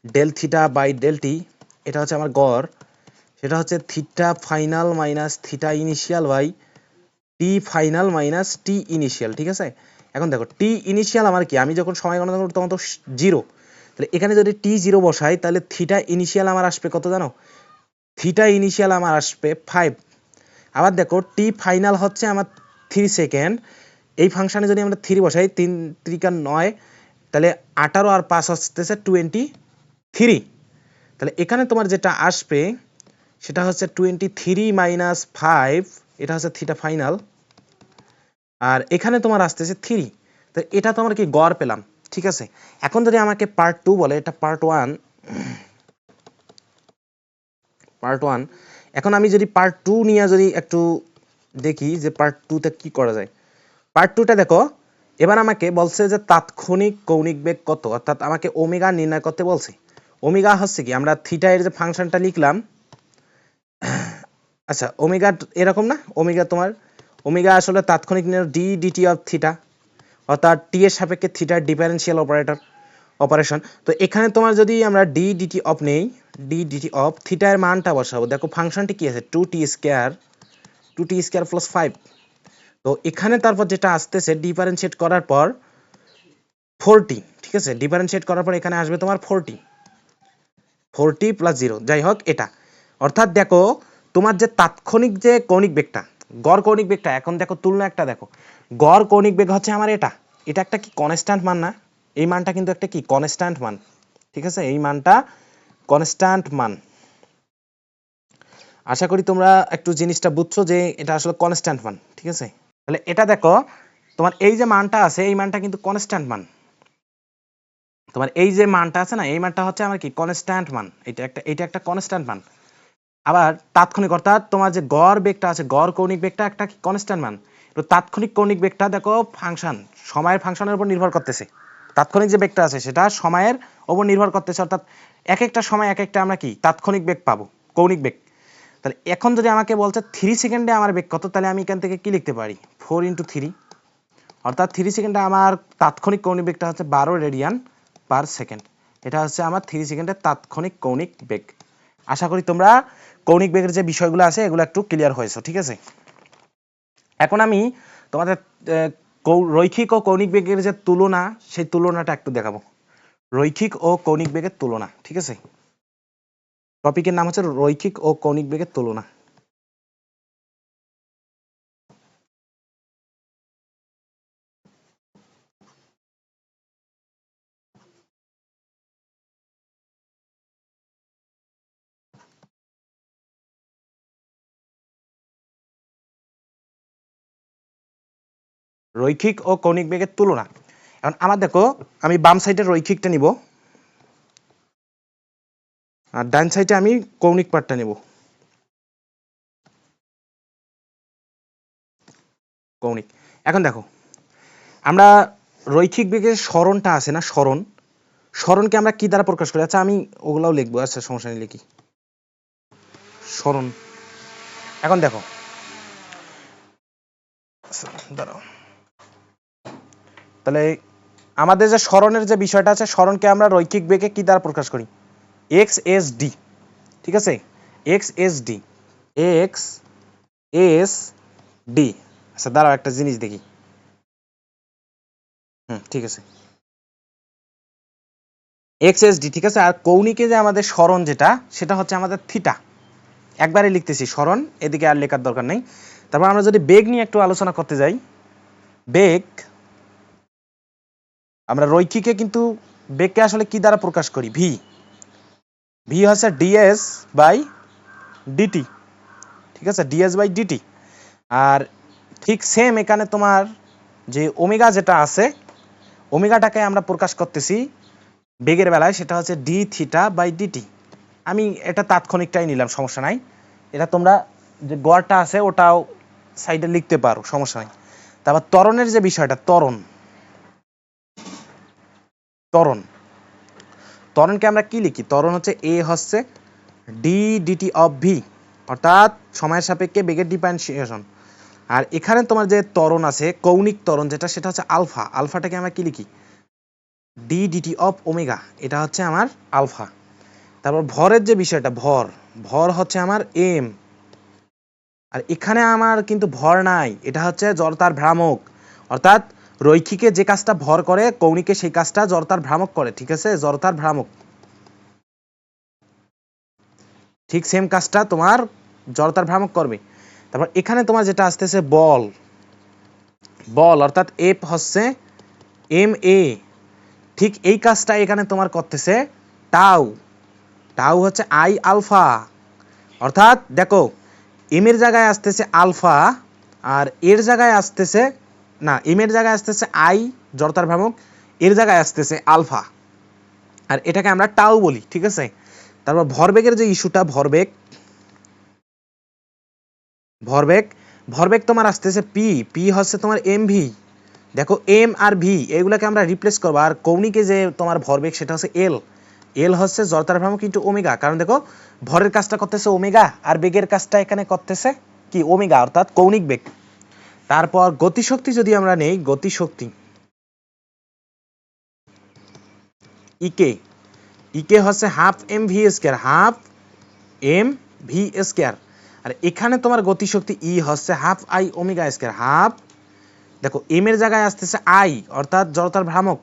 del theta by del T, এটা হচ্ছে আমার গড়, সেটা হচ্ছে theta final minus theta initial by T final minus T initial, ঠিক আছে। এখন দেখো টি ইনিশিয়াল আমার কি, আমি যখন সময় গণনা করব তখন তো 0, তাহলে এখানে যদি t0 বসাই তাহলে থিটা ইনিশিয়াল আমার আসবে কত জানো, থিটা ইনিশিয়াল আমার আসবে 5। আবার দেখো টি ফাইনাল হচ্ছে আমার 3 সেকেন্ড, এই ফাংশনে যদি আমরা 3 বসাই, 3 × 9, তাহলে 18 আর 5 আসতেছে 23, তাহলে এখানে তোমার যেটা আসবে সেটা হচ্ছে 23 মাইনাস 5, এটা হচ্ছে থিটা ফাইনাল, আর এখানে তোমার আসতেছে 3, তো এটা তোমার কি গড় পেলাম, ঠিক আছে। এখন যদি আমাকে পার্ট 2 বলে, এটা পার্ট 1, পার্ট 1, এখন আমি যদি পার্ট 2 নিয়ে যদি একটু দেখি যে পার্ট 2তে কি করা যায়। পার্ট 2টা দেখো এবার আমাকে বলছে যে তাৎক্ষণিক কৌণিক বেগ কত, অর্থাৎ আমাকে ওমেগা নির্ণয় করতে বলছে। ওমেগা হচ্ছে কি, আমরা থিটা এর যে ফাংশনটা লিখলাম, আচ্ছা ওমেগা এরকম না, ওমেগা আসলে তাৎক্ষণিক ডি ডিটি অফ থিটা, অর্থাৎ টি এর সাপেক্ষে থিটার ডিফারেন্সিয়াল অপারেশন। তো এখানে তোমার যদি আমরা ডি ডিটি অফ নেই, ডি ডিটি অফ থিটার মানটা বসাবো, দেখো ফাংশনটি কি আছে, 2t স্কয়ার প্লাস 5। তো এখানে তারপর যেটা আসতেছে ডিফারেন্সিয়েট করার পর 40, ঠিক আছে, ডিফারেন্সিয়েট করার পর এখানে আসবে তোমার 40 প্লাস 0, যাই হোক এটা। অর্থাৎ দেখো তোমার যে তাৎক্ষণিক যে কৌণিক বেগটা, গড় কৌণিক বেগটা, এখন দেখো তুলনা একটা দেখো, গড় কৌণিক বেগ হচ্ছে আমার এটা একটা কি কনস্ট্যান্ট মান না, এই মানটা কিন্তু একটা কি কনস্ট্যান্ট মান, ঠিক আছে, এই মানটা কনস্ট্যান্ট মান। আশা করি তোমরা একটু জিনিসটা বুঝছো যে এটা আসলে কনস্ট্যান্ট মান, ঠিক আছে। তাহলে এটা দেখো তোমার এই যে মানটা আছে, এই মানটা কিন্তু কনস্ট্যান্ট মান, তোমার এই যে মানটা আছে না, এই মানটা হচ্ছে আমার কি কনস্ট্যান্ট মান, এটা একটা কনস্ট্যান্ট মান। আবার তাৎক্ষণিক, অর্থাৎ তোমার যে গড় বেগটা আছে, গড় কৌণিক বেগটা একটা কি কনস্ট্যান্ট মান। তো তাৎক্ষণিক কৌণিক বেগটা দেখো সময়ের ফাংশনের উপর নির্ভর করতেছে, তাৎক্ষণিক যে বেগটা আছে সেটা সময়ের উপর নির্ভর করতেছে, অর্থাৎ এক একটা সময় এক একটা আমরা কি তাৎক্ষণিক বেগ পাবো, কৌণিক বেগ। তাহলে এখন যদি আমাকে বলছে 3 সেকেন্ডে আমার বেগ কত, তাহলে আমি এখান থেকে কি লিখতে পারি, 4 × 3, অর্থাৎ 3 সেকেন্ডে আমার তাৎক্ষণিক কৌণিক বেগটা হচ্ছে 12 রেডিয়ান পার সেকেন্ড। এটা হচ্ছে আমার 3 সেকেন্ডের তাৎক্ষণিক কৌণিক বেগ। আশা করি তোমরা কৌণিক বেগের যে বিষয়গুলো আছে এগুলো একটু ক্লিয়ার হয়েছে, ঠিক আছে। এখন আমি তোমাদের রৈখিক ও কৌণিক বেগের যে তুলনা, সেই তুলনাটা একটু দেখাবো, রৈখিক ও কৌণিক বেগের তুলনা, ঠিক আছে। টপিকের নাম হচ্ছে রৈখিক ও কৌণিক বেগের তুলনা। রৈখিক ও কৌণিক বেগের তুলনা। এখন আমার দেখো, আমি বাম সাইডে রৈখিকটা নিব আর ডান সাইডে আমি কৌণিক পার্টটা নেব। কৌণিক, এখন দেখো আমরা রৈখিক বেগের সরণটা আছে না, সরণকে আমরা কি দ্বারা প্রকাশ করি, আচ্ছা আমি ওগুলাও লিখবো, আচ্ছা সমস্যা নেই লিখি সরণ। এখন দেখো দাঁড়াও, তাহলে আমাদের যে সরণের যে বিষয়টা আছে, সরণকে আমরা রৈখিক বেগে কি দ্বারা প্রকাশ করি, এক্স এস ডি, ঠিক আছে, x S D, x S D. আচ্ছা দাঁড়াও একটা জিনিস দেখি, ঠিক আছে, এক্স এস ডি, ঠিক আছে। আর কৌণিকে যে আমাদের সরণ যেটা, সেটা হচ্ছে আমাদের থিটা, একবারে লিখতেছি সরণ, এদিকে আর লেখার দরকার নেই। তারপর আমরা যদি বেগ নিয়ে একটু আলোচনা করতে যাই, বেগ, আমরা রৈখিকে কিন্তু বেগকে আসলে কি দ্বারা প্রকাশ করি, ভি হচ্ছে ডিএস বাই ডিটি, ঠিক আছে, ডিএস বাই ডিটি। আর ঠিক সেম এখানে তোমার যে ওমেগা যেটা আছে, ওমেগাটাকে আমরা প্রকাশ করতেছি বেগের বেলায়, সেটা হচ্ছে ডি থিটা বাই ডিটি। আমি এটা তাৎক্ষণিকটাই নিলাম, সমস্যা নাই, এটা তোমরা যে গড়টা আছে ওটাও সাইডে লিখতে পারো, সমস্যা নাই। তারপর ত্বরণের যে বিষয়টা, ত্বরণকে আমরা কি লিখি, ত্বরণ হচ্ছে এ হচ্ছে ডি ডিটি অফ ভি, অর্থাৎ সময়ের সাপেক্ষে বেগের ডিফারেন্সিয়েশন। আর এখানে তোমার যে ত্বরণ আছে, কৌণিক ত্বরণ যেটা, সেটা হচ্ছে আলফা, আলফাটাকে আমরা কি লিখি, ডি ডিটি অফ ওমেগা, এটা হচ্ছে আমার আলফা। তারপর ভরের যে বিষয়টা, ভর হচ্ছে আমার এম, আর এখানে আমার কিন্তু ভর নাই, এটা হচ্ছে জড়তার ভ্রামক, অর্থাৎ রৈখিকে যে কাজটা ভর করে, কৌণিকে সেই কাজটা জড়তার ভ্রামক করে, ঠিক আছে, জড়তার ভ্রামক, ঠিক সেম কাজটা তোমার জড়তার ভ্রামক করবে। তারপর এখানে তোমার যেটা আসতেছে বল, অর্থাৎ এফ হচ্ছে এম এ, ঠিক এই কাজটা এখানে তোমার করতেছে টাউ হচ্ছে আই আলফা, অর্থাৎ দেখো এম এর জায়গায় আসতেছে আলফা, আর এর জায়গায় আসতেছে না, এম এর জায়গায় আসতেছে আই জড়তার ভ্রামক, এর জায়গায় আসতেছে আলফা, আর এটাকে আমরা টাউ বলি, ঠিক আছে। তারপর ভরবেগের যে ইস্যুটা, ভরবেগ তোমার আসতেছে পি হচ্ছে তোমার এমভি, দেখো এম আর ভি এগুলোকে আমরা রিপ্লেস করবো, আর কৌণিকে যে তোমার ভরবেগ সেটা হচ্ছে এল। এল হচ্ছে জড়তার ভ্রামক ইন্টু ওমেগা, কারণ দেখো ভরের কাজটা করতেছে ওমেগা আর বেগের কাজটা এখানে করতেছে কি ওমেগা, অর্থাৎ কৌণিক বেগ। তারপর গতিশক্তি যদি আমরা নেই, গতিশক্তি ইকে, ইকে হচ্ছে half M V square, half M V square. আর এখানে তোমার গতিশক্তি ই হচ্ছে half I omega square, half দেখো এম এর জায়গায় আসতেছে আই অর্থাৎ জড়তার ভ্রামক,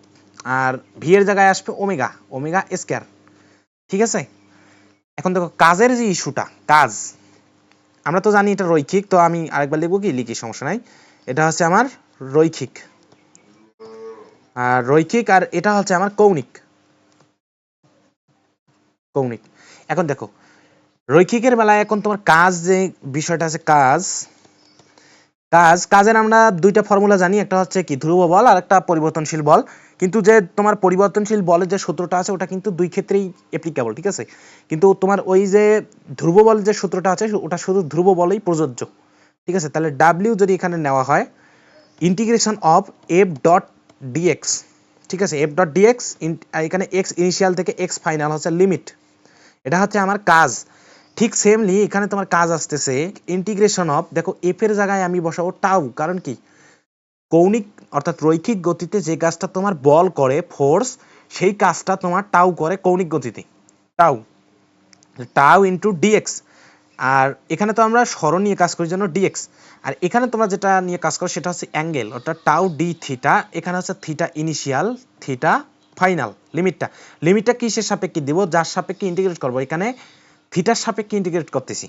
আর ভি এর জায়গায় আসবে ওমেগা, ওমেগা স্কয়ার। ঠিক আছে, এখন দেখো কাজের যে ইস্যুটা, কাজ আমরা তো জানি এটা রৈখিক, তো আমি আরেকবার লিখবো কি, লিখি সমস্যা নাই। এটা হচ্ছে আমার রৈখিক, আর রৈখিক, আর এটা হচ্ছে আমার কৌণিক, কৌণিক। এখন দেখো রৈখিকের বেলায় এখন তোমার কাজ যে বিষয়টা আছে, কাজ কাজের আমরা দুইটা ফর্মুলা জানি, একটা হচ্ছে কি ধ্রুব বল আর একটা পরিবর্তনশীল বল। কিন্তু যে তোমার পরিবর্তনশীল বলের যে সূত্রটা আছে ওটা কিন্তু দুই ক্ষেত্রেই অ্যাপ্লিকেবল, ঠিক আছে। কিন্তু তোমার ওই যে ধ্রুব বল যে সূত্রটা আছে ওটা শুধু ধ্রুব বলেই প্রযোজ্য, ঠিক আছে। তাহলে ডাব্লিউ যদি এখানে নেওয়া হয় integration of F dot DX, ঠিক আছে, এফ ডট ডিএক্স, এখানে এক্স ইনিশিয়াল থেকে এক্স ফাইনাল হচ্ছে লিমিট, এটা হচ্ছে আমার কাজ। ঠিক সেমলি এখানে তোমার কাজ আসতেছে ইন্টিগ্রেশন অফ, দেখো এফ এর জায়গায় আমি বসাবো টাউ, কারণ কি কৌণিক অর্থাৎ রৈখিক গতিতে যে কাজটা তোমার বল করে ফোর্স, সেই কাজটা তোমার টাউ করে কৌণিক গতিতে, টাউ, টাউ ইন্টু ডিএক্স। আর এখানে তো আমরা সরণ নিয়ে কাজ করি জন্য ডিএক্স, আর এখানে তোমরা যেটা নিয়ে কাজ করো সেটা হচ্ছে অ্যাঙ্গেল, অর্থাৎ টাউ ডি থিটা, এখানে হচ্ছে থিটা ইনিশিয়াল থিটা ফাইনাল। লিমিটটা কিসের সাপেক্ষে দিব, যার সাপেক্ষে ইন্টিগ্রেট করবো, এখানে থিটার সাপেক্ষে ইন্টিগ্রেট করতেছি।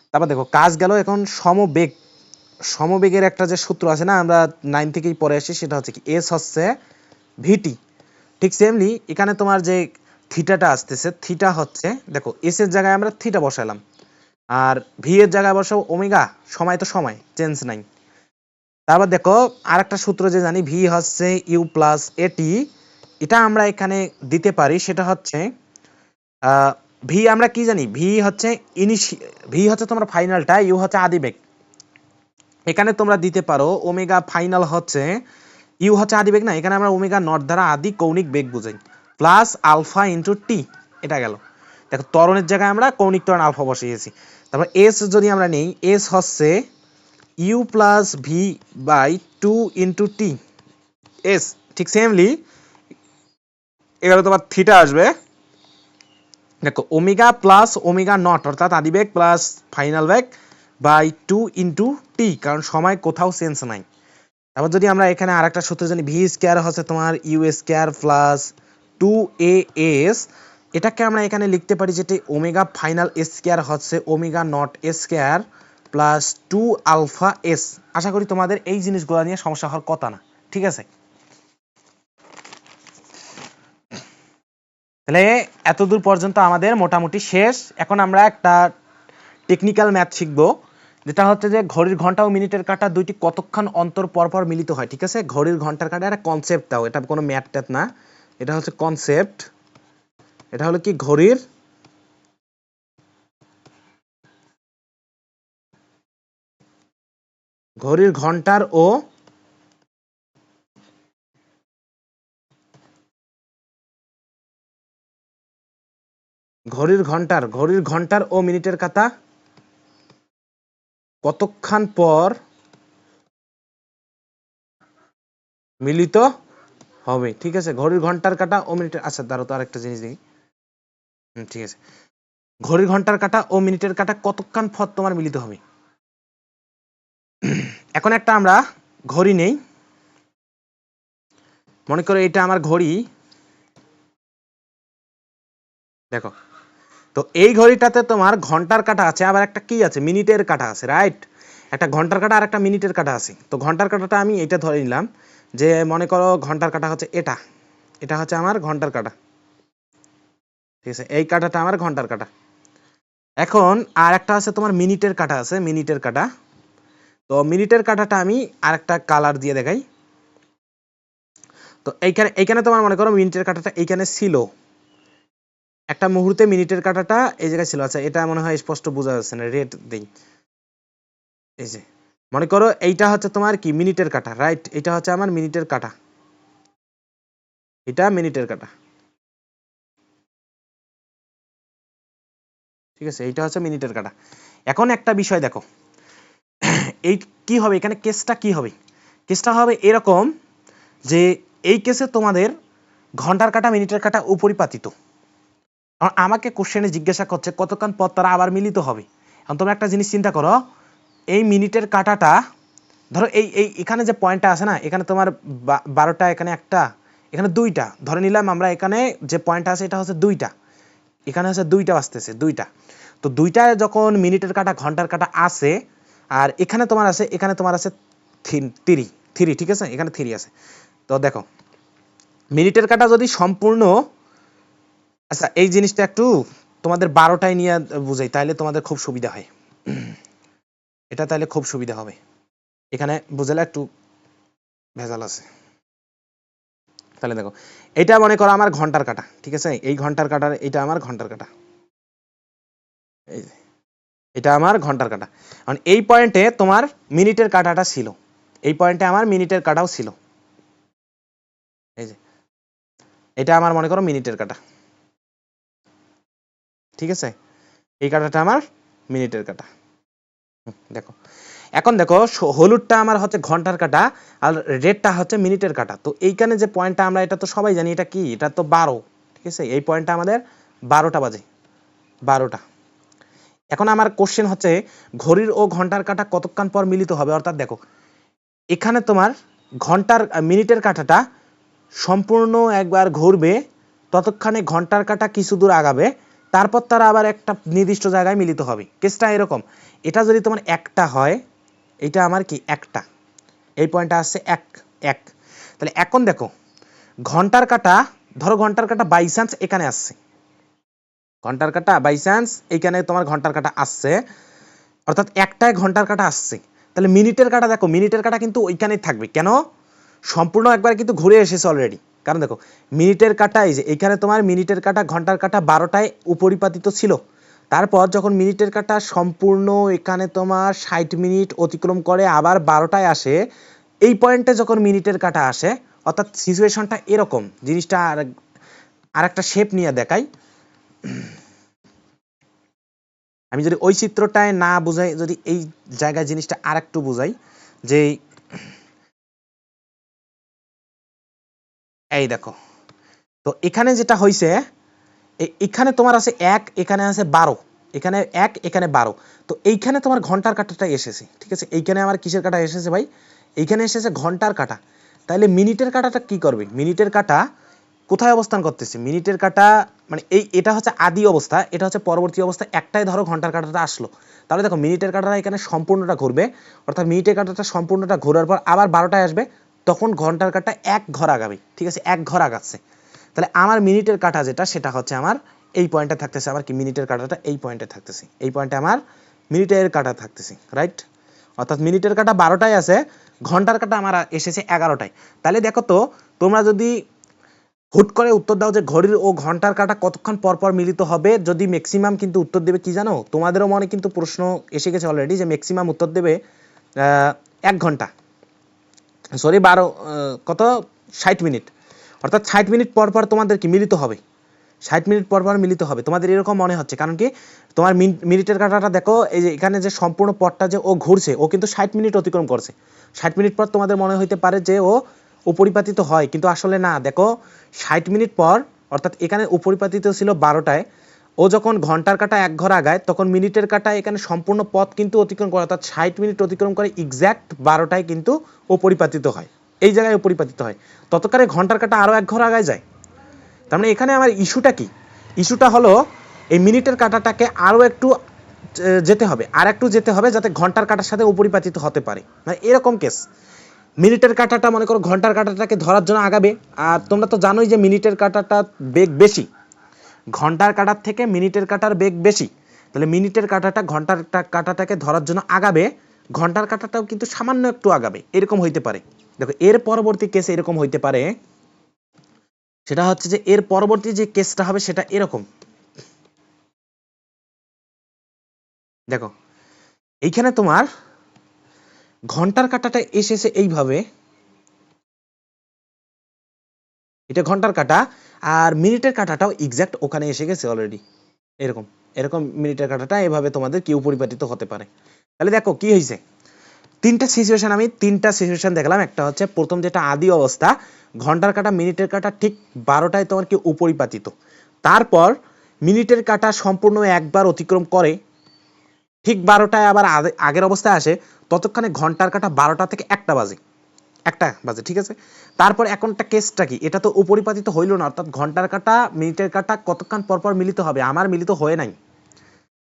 তারপর দেখো কাজ গেল, এখন সমবেগ, সমবেগের একটা যে সূত্র আছে না, আমরা 9 থেকেই পড়ে আসি, সেটা হচ্ছে কি এস হচ্ছে ভিটি। ঠিক সেমলি এখানে তোমার যে থিটাটা আসতেছে, থিটা হচ্ছে দেখো এস এর জায়গায় আমরা থিটা বসালাম, আর ভি এর জায়গায় বসাবো ওমেগা, সময় তো সময় চেঞ্জ নাই। তারপর দেখো আরেকটা সূত্র যে জানি, ভি হচ্ছে ইউ প্লাস এটি, এটা আমরা এখানে দিতে পারি, সেটা হচ্ছে ভি আমরা কি জানি, ভি হচ্ছে ভি হচ্ছে তোমার ফাইনালটা, ইউ হচ্ছে আদিবেগ। এখানে তোমরা দিতে পারো ওমেগা ফাইনাল হচ্ছে, ইউ হচ্ছে আদিবেগ না, এখানে আমরা ওমেগা নট দ্বারা আদি কৌণিক বেগ বুঝাই, প্লাস আলফা ইন্টু টি, এটা গেল। দেখো ত্বরণের জায়গায় আমরা কৌণিক ত্বরণ আলফা বসিয়েছি। তারপর এস যদি আমরা নেই, এস হচ্ছে U plus V by 2 into T S. ঠিক সেমলি এখানে তোমার থিটা আসবে, দেখো ওমেগা প্লাস ওমেগা নট অর্থাৎ আদিবেগ প্লাস ফাইনাল বেগ বাই 2 ইন্টু টি, কারণ সময় কোথাও চেঞ্জ নাই। তারপর যদি আমরা এখানে আরেকটা সূত্র জানি, ভি স্কয়ার হচ্ছে তোমার ইউ স্কয়ার প্লাস 2as, এটাকে আমরা এখানে লিখতে পারি যেটি ওমেগা ফাইনাল স্কয়ার হচ্ছে omega naught square plus 2 alpha S. আশা করি তোমাদের এই জিনিসগুলো নিয়ে সমস্যা হওয়ার কথা না, ঠিক আছে। তাহলে এতদূর পর্যন্ত আমাদের মোটামুটি শেষ। এখন আমরা একটা টেকনিক্যাল ম্যাথ শিখবো, যেটা হচ্ছে যে ঘড়ির ঘন্টা ও মিনিটের কাঁটা দুইটি কতক্ষণ অন্তর পর পর মিলিত হয়, ঠিক আছে। ঘড়ির ঘন্টার কাঁটা একটা কনসেপ্ট, দাও এটা কোনো ম্যাথ ট্যাথ না, এটা হচ্ছে কনসেপ্ট। এটা হলো কি ঘড়ির ঘন্টার ও ঘড়ির ঘন্টার ও মিনিটের কাঁটা কতক্ষণ পর মিলিত হবে, ঠিক আছে। ঘড়ির ঘন্টার কাঁটা ও মিনিটের, আচ্ছা দাঁড়াও তো আরেকটা জিনিস দেখি, ঠিক আছে। ঘড়ির ঘন্টার কাঁটা ও মিনিটের কাঁটা কতক্ষণ পর তোমার মিলিত হবে। এখন একটা আমরা ঘড়ি নেই, মনে করো এটা আমার ঘড়ি, দেখো তো এই ঘড়িটাতে তোমার ঘন্টার কাঁটা আছে, আবার একটা কি আছে মিনিটের কাঁটা আছে, রাইট। একটা ঘন্টার কাঁটা আর একটা মিনিটের কাঁটা আছে। তো ঘন্টার কাঁটাটা আমি এটা ধরে নিলাম যে মনে করো ঘন্টার কাঁটা হচ্ছে এটা, এটা হচ্ছে আমার ঘন্টার কাঁটা, ঠিক আছে, এই কাঁটাটা আমার ঘন্টার কাঁটা। এখন আর একটা আছে তোমার মিনিটের কাঁটা আছে, মিনিটের কাঁটা। তো মিনিটের কাঁটাটা আমি আর একটা কালার দিয়ে দেখাই। তো এইখানে এইখানে তোমার মনে করো মিনিটের কাঁটাটা এইখানে ছিল, একটা মুহূর্তে মিনিটের কাঁটাটা এই জায়গায় ছিল। আচ্ছা এটা মনে হয় স্পষ্ট বোঝা যাচ্ছে না, রেড দেই, এই যে মনে করো এইটা হচ্ছে তোমার কি মিনিটের কাটা, রাইট? এটা হচ্ছে আমার মিনিটের কাটা, এটা মিনিটের কাটা, ঠিক আছে? এইটা হচ্ছে মিনিটের কাটা। এখন একটা বিষয় দেখো, এই কি হবে এখানে, কেসটা কি হবে? কেসটা হবে এরকম যে এই কেসে তোমাদের ঘন্টার কাটা মিনিটের কাটা উপরিপাতিত। আমাকে কোশ্চেনে জিজ্ঞাসা করছে কতক্ষণ পর তারা আবার মিলিত হবে। এখন তোমরা একটা জিনিস চিন্তা করো, এই মিনিটের কাটাটা ধরো এই এই এখানে যে পয়েন্টটা আছে না, এখানে তোমার 12টা, এখানে একটা, এখানে 2টা ধরে নিলাম আমরা, এখানে যে পয়েন্টটা আছে এটা হচ্ছে 2টা, এখানে হচ্ছে 2টা বাজতেছে, 2টা। তো 2টা যখন মিনিটের কাটা ঘন্টার কাটা আছে, আর এখানে তোমার আছে, এখানে তোমার আছে 3, ঠিক আছে? এখানে 3 আছে। তো দেখো মিনিটের কাটা যদি সম্পূর্ণ, আচ্ছা এই জিনিসটা একটু তোমাদের 12টায় নিয়ে বুঝাই, তাহলে তোমাদের খুব সুবিধা হয়, এটা তাহলে খুব সুবিধা হবে। এখানে বুঝালে একটু ভেজাল আছে। তাহলে দেখো এটা মনে করো আমার ঘন্টার কাটা, ঠিক আছে? এই ঘন্টার কাটার, এটা আমার ঘন্টার কাটা, এই যে এটা আমার ঘন্টার কাটা। কারণ এই পয়েন্টে তোমার মিনিটের কাটাটা ছিল, এই পয়েন্টে আমার মিনিটের কাটাও ছিল, এই যে এটা আমার মনে করো মিনিটের কাটা, ঠিক আছে? এই কাটাটা আমার মিনিটের কাটা। দেখো এখন দেখো হলুদটা আমার হচ্ছে ঘন্টার কাটা, আর রেডটা হচ্ছে মিনিটের কাটা। তো এইখানে যে পয়েন্টটা আমরা, এটা তো সবাই জানি, এটা কি, এটা তো 12, ঠিক আছে? এই পয়েন্টটা আমাদের 12টা বাজে, 12টা। এখন আমার কোশ্চেন হচ্ছে ঘড়ির ও ঘন্টার কাটা কতক্ষণ পর মিলিত হবে? অর্থাৎ দেখো এখানে তোমার ঘন্টার মিনিটের কাটাটা সম্পূর্ণ একবার ঘুরবে, ততক্ষণে ঘন্টার কাটা কিছু দূর আগাবে, তারপর তারা আবার একটা নির্দিষ্ট জায়গায় মিলিত হবে। কেসটা এরকম, এটা যদি তোমার একটা হয়, এটা আমার কি একটা, এই পয়েন্টটা আসছে এক এক। তাহলে এখন দেখো ঘন্টার কাটা, ধরো ঘন্টার কাটা বাই চান্স এখানে আসছে, ঘন্টার কাটা বাই চান্স এইখানে তোমার ঘন্টার কাটা আসছে, অর্থাৎ একটায় ঘন্টার কাটা আসছে। তাহলে মিনিটের কাটা দেখো, মিনিটের কাটা কিন্তু ওইখানেই থাকবে, কেন? সম্পূর্ণ একবার কিন্তু ঘুরে এসেছে অলরেডি। কারণ দেখো মিনিটের কাটা, এই যে এইখানে তোমার মিনিটের কাটা ঘন্টার কাটা 12টায় উপরিপাতিত ছিল, তারপর যখন মিনিটের কাটা সম্পূর্ণ এখানে তোমার 60 মিনিট অতিক্রম করে আবার 12টায় আসে, এই পয়েন্টে যখন মিনিটের কাটা আসে, অর্থাৎ সিচুয়েশনটা এরকম। জিনিসটা আর একটা শেপ নিয়ে দেখাই, আমি যদি ওই চিত্রটায় না বুঝাই, যদি এই জায়গায় জিনিসটা আর একটু বুঝাই, যে এই দেখো, তো এখানে যেটা হয়েছে, এখানে তোমার আছে 1, এখানে আছে 12, এখানে 1, এখানে 12। তো এইখানে তোমার ঘন্টার কাটাটা এসেছে, ঠিক আছে? এইখানে আমার কিসের কাটা এসেছে ভাই? এইখানে এসেছে ঘন্টার কাটা। তাহলে মিনিটের কাটাটা কি করবে? মিনিটের কাটা কোথায় অবস্থান করতেছে? মিনিটের কাটা মানে এটা হচ্ছে আদি অবস্থা, এটা হচ্ছে পরবর্তী অবস্থা। একটাই ধরো ঘন্টার কাটাটা আসলো, তাহলে দেখো মিনিটের কাটাটা এখানে সম্পূর্ণটা ঘুরবে, অর্থাৎ মিনিটের কাটাটা সম্পূর্ণটা ঘোরার পর আবার 12টায় আসবে, তখন ঘন্টার কাটা এক ঘর আগাবে, ঠিক আছে? এক ঘর আগাচ্ছে। তাহলে আমার মিনিটের কাটা যেটা, সেটা হচ্ছে আমার এই পয়েন্টে থাকতেছে, আমার কি মিনিটের কাটাটা এই পয়েন্টে থাকতেছে, এই পয়েন্টে আমার মিনিটের কাটা থাকতেছে, রাইট? অর্থাৎ মিনিটের কাটা 12টায় আছে, ঘন্টার কাটা আমার এসেছে 11টায়। তাহলে দেখো তো তোমরা যদি হুট করে উত্তর দাও যে ঘড়ির ও ঘন্টার কাটা কতক্ষণ পর পর মিলিত হবে, যদি ম্যাক্সিমাম কিন্তু উত্তর দেবে কি জানো? তোমাদেরও মনে কিন্তু প্রশ্ন এসে গেছে অলরেডি, যে ম্যাক্সিমাম উত্তর দেবে 1 ঘন্টা, সরি 12 কত 60 মিনিট, অর্থাৎ 60 মিনিট পর পর তোমাদের কি মিলিত হবে, 60 মিনিট পর পর মিলিত হবে, তোমাদের এরকম মনে হচ্ছে। কারণ কি, তোমার মিনিটের কাটাটা দেখো, এই যে এখানে যে সম্পূর্ণ পথটা যে ও ঘুরছে, ও কিন্তু 60 মিনিট অতিক্রম করছে। 60 মিনিট পর তোমাদের মনে হইতে পারে যে ও উপরিপাতিত হয়, কিন্তু আসলে না। দেখো 60 মিনিট পর, অর্থাৎ এখানে উপরিপাতিত ছিল 12টায়, ও যখন ঘন্টার কাটা এক ঘর আগায়, তখন মিনিটের কাটা এখানে সম্পূর্ণ পথ কিন্তু অতিক্রম করে, অর্থাৎ 60 মিনিট অতিক্রম করে এক্স্যাক্ট 12টায় কিন্তু ও পরিপাতিত হয়, এই জায়গায় পরিপাতিত হয়। ততকালে ঘন্টার কাটা আরও এক ঘর আগায় যায়। তার মানে এখানে আমার ইস্যুটা কি? ইস্যুটা হলো এই মিনিটের কাটাটাকে আরও একটু যেতে হবে, আর একটু যেতে হবে, যাতে ঘন্টার কাটার সাথে উপরিপাতিত হতে পারে, মানে এরকম কেস। মিনিটের কাটাটা মনে করো ঘন্টার কাটাটাকে ধরার জন্য আগাবে, আর তোমরা তো জানোই যে মিনিটের কাটাটা বেগ বেশি, ঘন্টার কাটার থেকে মিনিটের কাটার বেগ বেশি। তাহলে মিনিটের কাটাটা ঘন্টার কাটাটাকে ধরার জন্য আগাবে, ঘন্টার কাটাটাও কিন্তু সামান্য একটু আগাবে, এরকম হইতে পারে। দেখো এর পরবর্তী কেসে এরকম হইতে পারে, সেটা হচ্ছে যে এর পরবর্তী যে কেসটা হবে সেটা এরকম। দেখো এইখানে তোমার ঘন্টার কাঁটাটা এসেছে এইভাবে, এটা ঘন্টার কাঁটা, আর মিনিটের কাঁটাটাও এক্সাক্ট ওখানে এসে গেছে অলরেডি। এরকম এরকম মিনিটের কাঁটাটা এভাবে তোমাদের কি পরিবর্তিত হতে পারে। তাহলে দেখো কি হয়েছে, তিনটা সিচুয়েশন দেখলাম। একটা হচ্ছে প্রথম যেটা আদি অবস্থা, ঘন্টার কাঁটা মিনিটের কাঁটা ঠিক 12টায় তোমার কি উপরিপাতিত, তারপর মিনিটের কাঁটা সম্পূর্ণ একবার অতিক্রম করে, ঠিক 12টায় আবার আগের অবস্থায় আসে, ততক্ষণে ঘন্টার কাঁটা 12টা থেকে 1টা বাজে, ঠিক আছে। তারপর এখনটা কেসটা কি, এটা তো উপরিপাতিত হইল না, অর্থাৎ ঘন্টার কাঁটা মিনিটের কাঁটা কতক্ষণ পরপর মিলিত হবে, আমার মিলিত হয়ে নাই,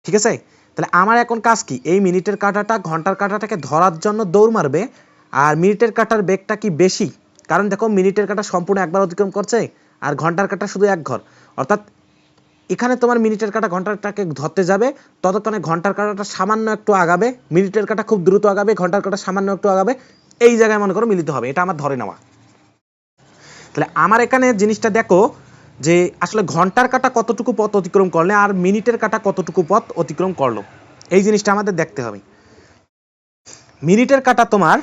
ঠিক আছে। তাহলে আমার এখন কাজ কি, এই মিনিটের কাঁটাটা ঘন্টার কাঁটাটাকে ধরার জন্য দৌড় মারবে, আর মিনিটের কাঁটার বেগটা কি বেশি, কারণ দেখো মিনিটের কাঁটা সম্পূর্ণ একবার অতিক্রম করছে, আর ঘন্টার কাঁটা শুধু এক ঘর, অর্থাৎ এখানে তোমার মিনিটের কাঁটা ঘন্টাটাকে ধরতে যাবে, ততক্ষণে ঘন্টার কাঁটাটা সামান্য একটু আগাবে, মিনিটের কাঁটা খুব দ্রুত আগাবে, ঘন্টার কাঁটা সামান্য একটু আগাবে, এই জায়গায় মনে করো মিলিত হবে, এটা আমার ধরে নেওয়া। তাহলে আমার এখানে জিনিসটা দেখো যে আসলে ঘন্টার কাঁটা কতটুকু পথ অতিক্রম করলে আর মিনিটের কাঁটা কতটুকু পথ অতিক্রম করলো, এই জিনিসটা আমাদের দেখতে হবে। মিনিটের কাঁটা তোমার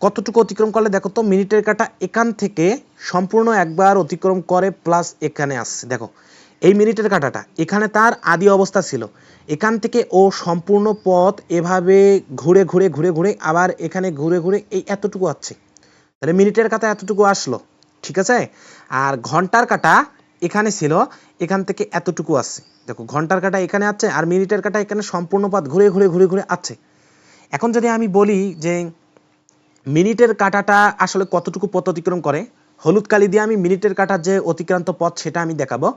কতটুকু অতিক্রম করলে দেখো তো, মিনিটের কাঁটা এখান থেকে সম্পূর্ণ একবার অতিক্রম করে প্লাস এখানে আসছে, দেখো এই মিনিটের কাঁটাটা এখানে তার আদি অবস্থা ছিল, এখান থেকে ও সম্পূর্ণ পথ এভাবে ঘুরে ঘুরে ঘুরে ঘুরে আবার এখানে ঘুরে ঘুরে এই এতটুকু আসছে, তাহলে মিনিটের কাঁটা এতটুকু আসলো, ঠিক আছে। আর ঘন্টার কাঁটা এখানে ছিল, এখান থেকে এতটুকু আসছে, দেখো ঘন্টার কাঁটা এখানে আছে আর মিনিটের কাঁটা এখানে সম্পূর্ণ পথ ঘুরে ঘুরে ঘুরে ঘুরে আসছে। এখন যদি আমি বলি যে মিনিটের কাঁটাটা আসলে কতটুকু পথ অতিক্রম করে, হলুদ কালি দিয়ে আমি মিনিটের কাঁটার যে অতিক্রান্ত পথ সেটা আমি দেখাবো।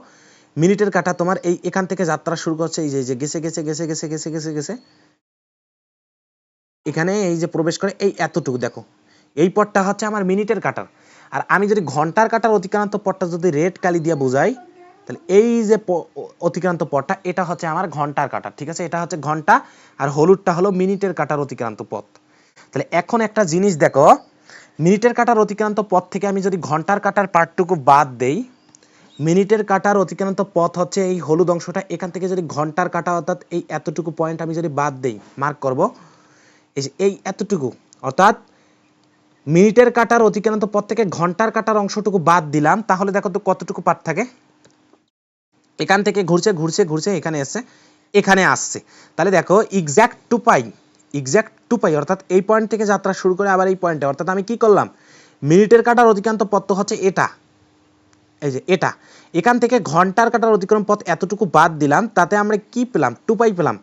মিনিটের কাঁটা তোমার এই এখান থেকে যাত্রা শুরু করছে, এই যে গেছে গেছে গেছে গেছে গেছে গেছে গেছে এখানে এই যে প্রবেশ করে এই এতটুকু, দেখো এই পথটা হচ্ছে আমার মিনিটের কাঁটার। আর আমি যদি ঘন্টার কাঁটার অতিক্রান্ত পথটা যদি রেড কালি দিয়ে বোঝাই, তাহলে এই যে অতিক্রান্ত পথটা এটা হচ্ছে আমার ঘন্টার কাঁটা, ঠিক আছে, এটা হচ্ছে ঘন্টা, আর হলুদটা হলো মিনিটের কাঁটার অতিক্রান্ত পথ। তাহলে এখন একটা জিনিস দেখো, মিনিটের কাঁটার অতিক্রান্ত পথ থেকে আমি যদি ঘন্টার কাঁটার পার্টটুকু বাদ দেই, মিনিটের কাঁটার অতিক্রান্ত পথ হচ্ছে এই হলুদ অংশটা, এখান থেকে যদি ঘন্টার কাঁটা অর্থাৎ এই এতটুকু পয়েন্ট আমি যদি বাদ দেই, মার্ক করব এই এতটুকু, অর্থাৎ মিনিটের কাঁটার অতিক্রান্ত পথ থেকে ঘন্টার কাঁটার অংশটুকু বাদ দিলাম, তাহলে দেখো তো কতটুকু পার্ট থাকে, এখান থেকে ঘুরছে ঘুরছে ঘুরছে এখানে আসছে, তাহলে দেখো এক্সাক্ট টু পাই অর্থাৎ এই পয়েন্ট থেকে যাত্রা শুরু করে আবার এই পয়েন্টে, অর্থাৎ আমি কি করলাম, মিনিটের কাঁটার অতিক্রান্ত পথ হচ্ছে এটা, এই যে এটা, এখান থেকে ঘন্টার কাঁটার অতিক্রম পথ এতটুকু বাদ দিলাম, তাতে আমরা কি পেলাম, 2 পাই পেলাম।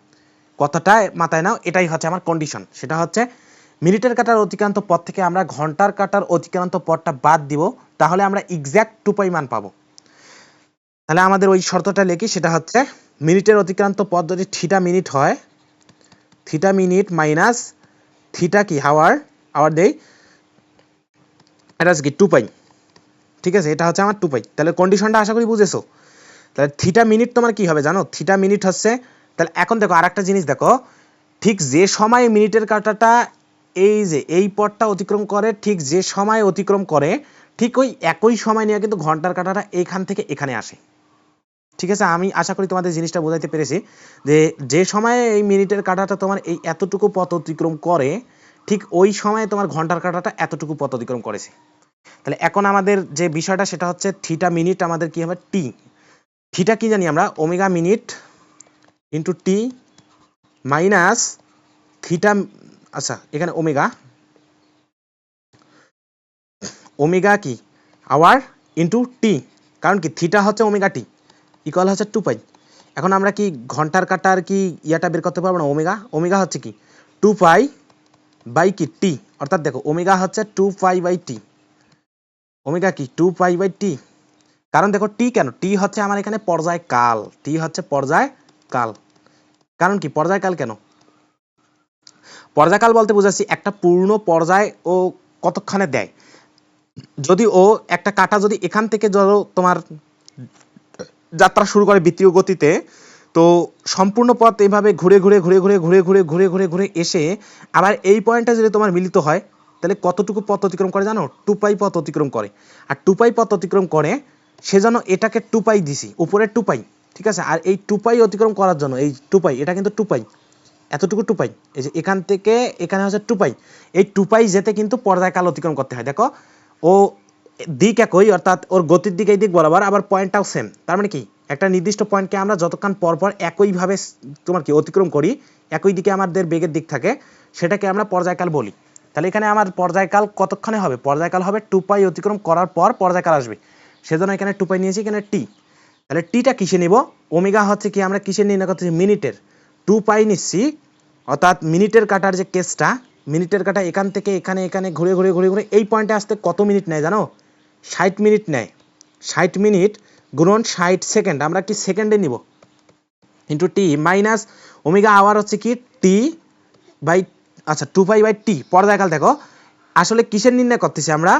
কথাটা মাথায় নাও, এটাই হচ্ছে আমার কন্ডিশন, সেটা হচ্ছে মিনিটের কাঁটার অতিক্রান্ত পথ থেকে আমরা ঘন্টার কাঁটার অতিক্রান্ত পথটা বাদ দিব, তাহলে আমরা এক্সাক্ট 2 পাই মান পাবো। তাহলে আমাদের ওই শর্তটা লিখি, সেটা হচ্ছে মিনিটের অতিক্রান্ত পথ যদি থিটা মিনিট হয়, থিটা মিনিট মাইনাস থিটা কি আওয়ার দেই, এটা হচ্ছে কি 2 পাই, ঠিক আছে, এটা হচ্ছে আমার 2 পাই। তাহলে কন্ডিশনটা আশা করি বুঝেছো। তাহলে থিটা মিনিট তোমার কি হবে জানো, থিটা মিনিট হচ্ছে, তাহলে এখন দেখো আরেকটা জিনিস দেখো, ঠিক যে সময় মিনিটের কাঁটাটা এই যে এই পথটা অতিক্রম করে, ঠিক যে সময় অতিক্রম করে ঠিক ওই একই সময় নিয়ে কিন্তু ঘন্টার কাঁটাটা এখান থেকে এখানে আসে, ঠিক আছে। আমি আশা করি তোমাদের জিনিসটা বোঝাইতে পেরেছি, যে যে সময়ে এই মিনিটের কাঁটাটা তোমার এই এতটুকু পথ অতিক্রম করে, ঠিক ওই সময়ে তোমার ঘন্টার কাঁটাটা এতটুকু পথ অতিক্রম করেছে। তাহলে এখন আমাদের যে বিষয়টা সেটা হচ্ছে থিটা মিনিট আমাদের কি হবে, টি, থিটা কি জানি আমরা, omega minute into T minus theta, আচ্ছা এখানে ওমেগা কি আওয়ার ইন্টু টি, কারণ কি থিটা হচ্ছে ওমেগা টি ইকুয়াল হচ্ছে 2 পাই। এখন আমরা কি ঘন্টার কাটার কি ইয়াটা বের করতে পারবো না, ওমেগা হচ্ছে কি 2 পাই বাই কি টি, অর্থাৎ দেখো ওমেগা হচ্ছে 2 পাই বাই টি, ওমেগা কি 2 পাই বাই টি, কারণ দেখো টি কেন, টি হচ্ছে আমার এখানে পর্যায়কাল, টি হচ্ছে পর্যায়কাল, কারণ কি পর্যায়কাল কেন, পর্যায়কাল বলতে বুঝাচ্ছি একটা পূর্ণ পর্যায় ও কতক্ষণে দেয়, যদি ও একটা কাটা যদি এখান থেকে ধরো তোমার যাত্রা শুরু করে বৃত্তীয় গতিতে, তো সম্পূর্ণ পথ এইভাবে ঘুরে ঘুরে ঘুরে ঘুরে ঘুরে ঘুরে ঘুরে ঘুরে ঘুরে এসে আবার এই পয়েন্টে যদি তোমার মিলিত হয়, তাহলে কতটুকু পথ অতিক্রম করে জানো, 2 পাই পথ অতিক্রম করে, আর 2 পাই পথ অতিক্রম করে সেজন্য এটাকে 2 পাই দিছি উপরে 2 পাই, ঠিক আছে। আর এই 2 পাই অতিক্রম করার জন্য এই 2 পাই, এটা কিন্তু 2 পাই, এতটুকু 2 পাই, এই যে এখান থেকে এখানে হচ্ছে 2 পাই, এই 2 পাই যেতে কিন্তু পর্যায়কাল অতিক্রম করতে হয়। দেখো ও দিক একই, অর্থাৎ ওর গতির দিক এই দিক বরাবর, আবার পয়েন্টটাও সেম। তার মানে কি একটা নির্দিষ্ট পয়েন্টকে আমরা যতক্ষণ পরপর একইভাবে তোমার কি অতিক্রম করি, একই দিকে আমাদের বেগের দিক থাকে, সেটাকে আমরা পর্যায়কাল বলি। তাহলে এখানে আমার পর্যায়কাল কতক্ষণে হবে, পর্যায়কাল হবে 2 পাই অতিক্রম করার পর পর্যায়কাল আসবে, সেজন্য এখানে 2 পাই নিয়েছি, এখানে টি। তাহলে টিটা কিসে নিব, ওমেগা হচ্ছে কি আমরা কিসে নির্ণয় করতেছি, মিনিটের। 2 পাই নিচ্ছি, অর্থাৎ মিনিটের কাটার যে কেসটা, মিনিটের কাটা এখান থেকে এখানে এখানে ঘুরে ঘুরে ঘুরে ঘুরে এই পয়েন্টে আসতে কত মিনিট নেয় জানো, 60 মিনিট নেয়। 60 মিনিট গুণন 60 সেকেন্ড, আমরা কি সেকেন্ডে নিব, into T minus omega hour হচ্ছে কি টি বাই, আচ্ছা 2 পাই বাই টি। পর্যায়কাল দেখো আসলে কিসের নির্ণয় করতেছি আমরা,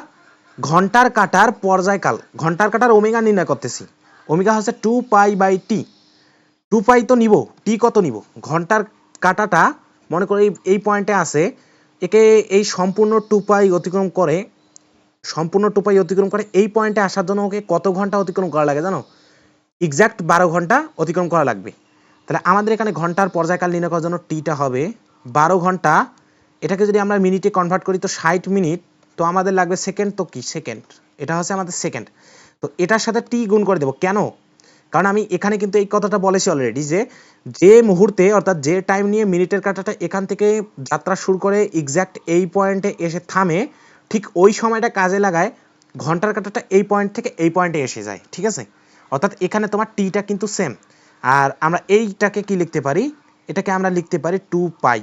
ঘন্টার কাটার পর্যায়কাল, ঘন্টার কাটার ওমেগা নির্ণয় করতেছি। ওমেগা হচ্ছে 2 পাই বাই টি। 2 পাই তো নিব, টি কত নিব, ঘন্টার কাটাটা মনে করি এই পয়েন্টে আছে, একে এই সম্পূর্ণ 2 পাই অতিক্রম করে, সম্পূর্ণ 2 পাই অতিক্রম করে এই পয়েন্টে আসার জন্য ওকে কত ঘন্টা অতিক্রম করা লাগে জানো, এক্স্যাক্ট 12 ঘন্টা অতিক্রম করা লাগবে। তাহলে আমাদের এখানে ঘন্টার পর্যায়কাল নির্ণয় করার জন্য টিটা হবে 12 ঘন্টা। এটাকে যদি আমরা মিনিটে কনভার্ট করি তো 60 মিনিট, তো আমাদের লাগবে সেকেন্ড, তো কি সেকেন্ড, এটা হচ্ছে আমাদের সেকেন্ড। তো এটার সাথে টি গুণ করে দেবো, কেন, কারণ আমি এখানে কিন্তু এই কথাটা বলেছি অলরেডি, যে যে মুহূর্তে অর্থাৎ যে টাইম নিয়ে মিনিটের কাঁটাটা এখান থেকে যাত্রা শুরু করে এক্স্যাক্ট এই পয়েন্টে এসে থামে, ঠিক ওই সময়টা কাজে লাগায় ঘন্টার কাঁটাটা এই পয়েন্ট থেকে এই পয়েন্টে এসে যায়, ঠিক আছে। অর্থাৎ এখানে তোমার টিটা কিন্তু সেম। আর আমরা এইটাকে কি লিখতে পারি, এটাকে আমরা লিখতে পারি 2 পাই।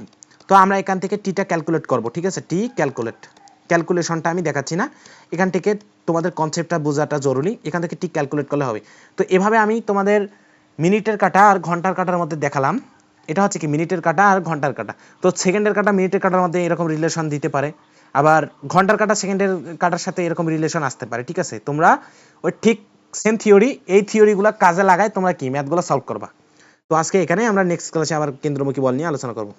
তো আমরা এখান থেকে টিটা ক্যালকুলেট করব, ঠিক আছে, টি ক্যালকুলেট, ক্যালকুলেশনটা আমি দেখাচ্ছি না, এখান থেকে তোমাদের কনসেপ্টটা বোঝাটা জরুরি, এখান থেকে টি ক্যালকুলেট করলে হবে। তো এভাবে আমি তোমাদের মিনিটের কাটা আর ঘন্টার কাটার মধ্যে দেখালাম, এটা হচ্ছে কি মিনিটের কাটা আর ঘন্টার কাটা। তো সেকেন্ডের কাটা মিনিটের কাটার মধ্যে এরকম রিলেশন দিতে পারে, আবার ঘন্টার কাটা সেকেন্ডের কাটার সাথে এরকম রিলেশন আসতে পারে, ঠিক আছে। তোমরা ওই ঠিক সেম থিওরি, এই থিওরিগুলো কাজে লাগায় তোমরা কি ম্যাথগুলো সলভ করবা। তো আজকে এখানে আমরা নেক্সট ক্লাসে আবার কেন্দ্রমুখী বল নিয়ে আলোচনা করব।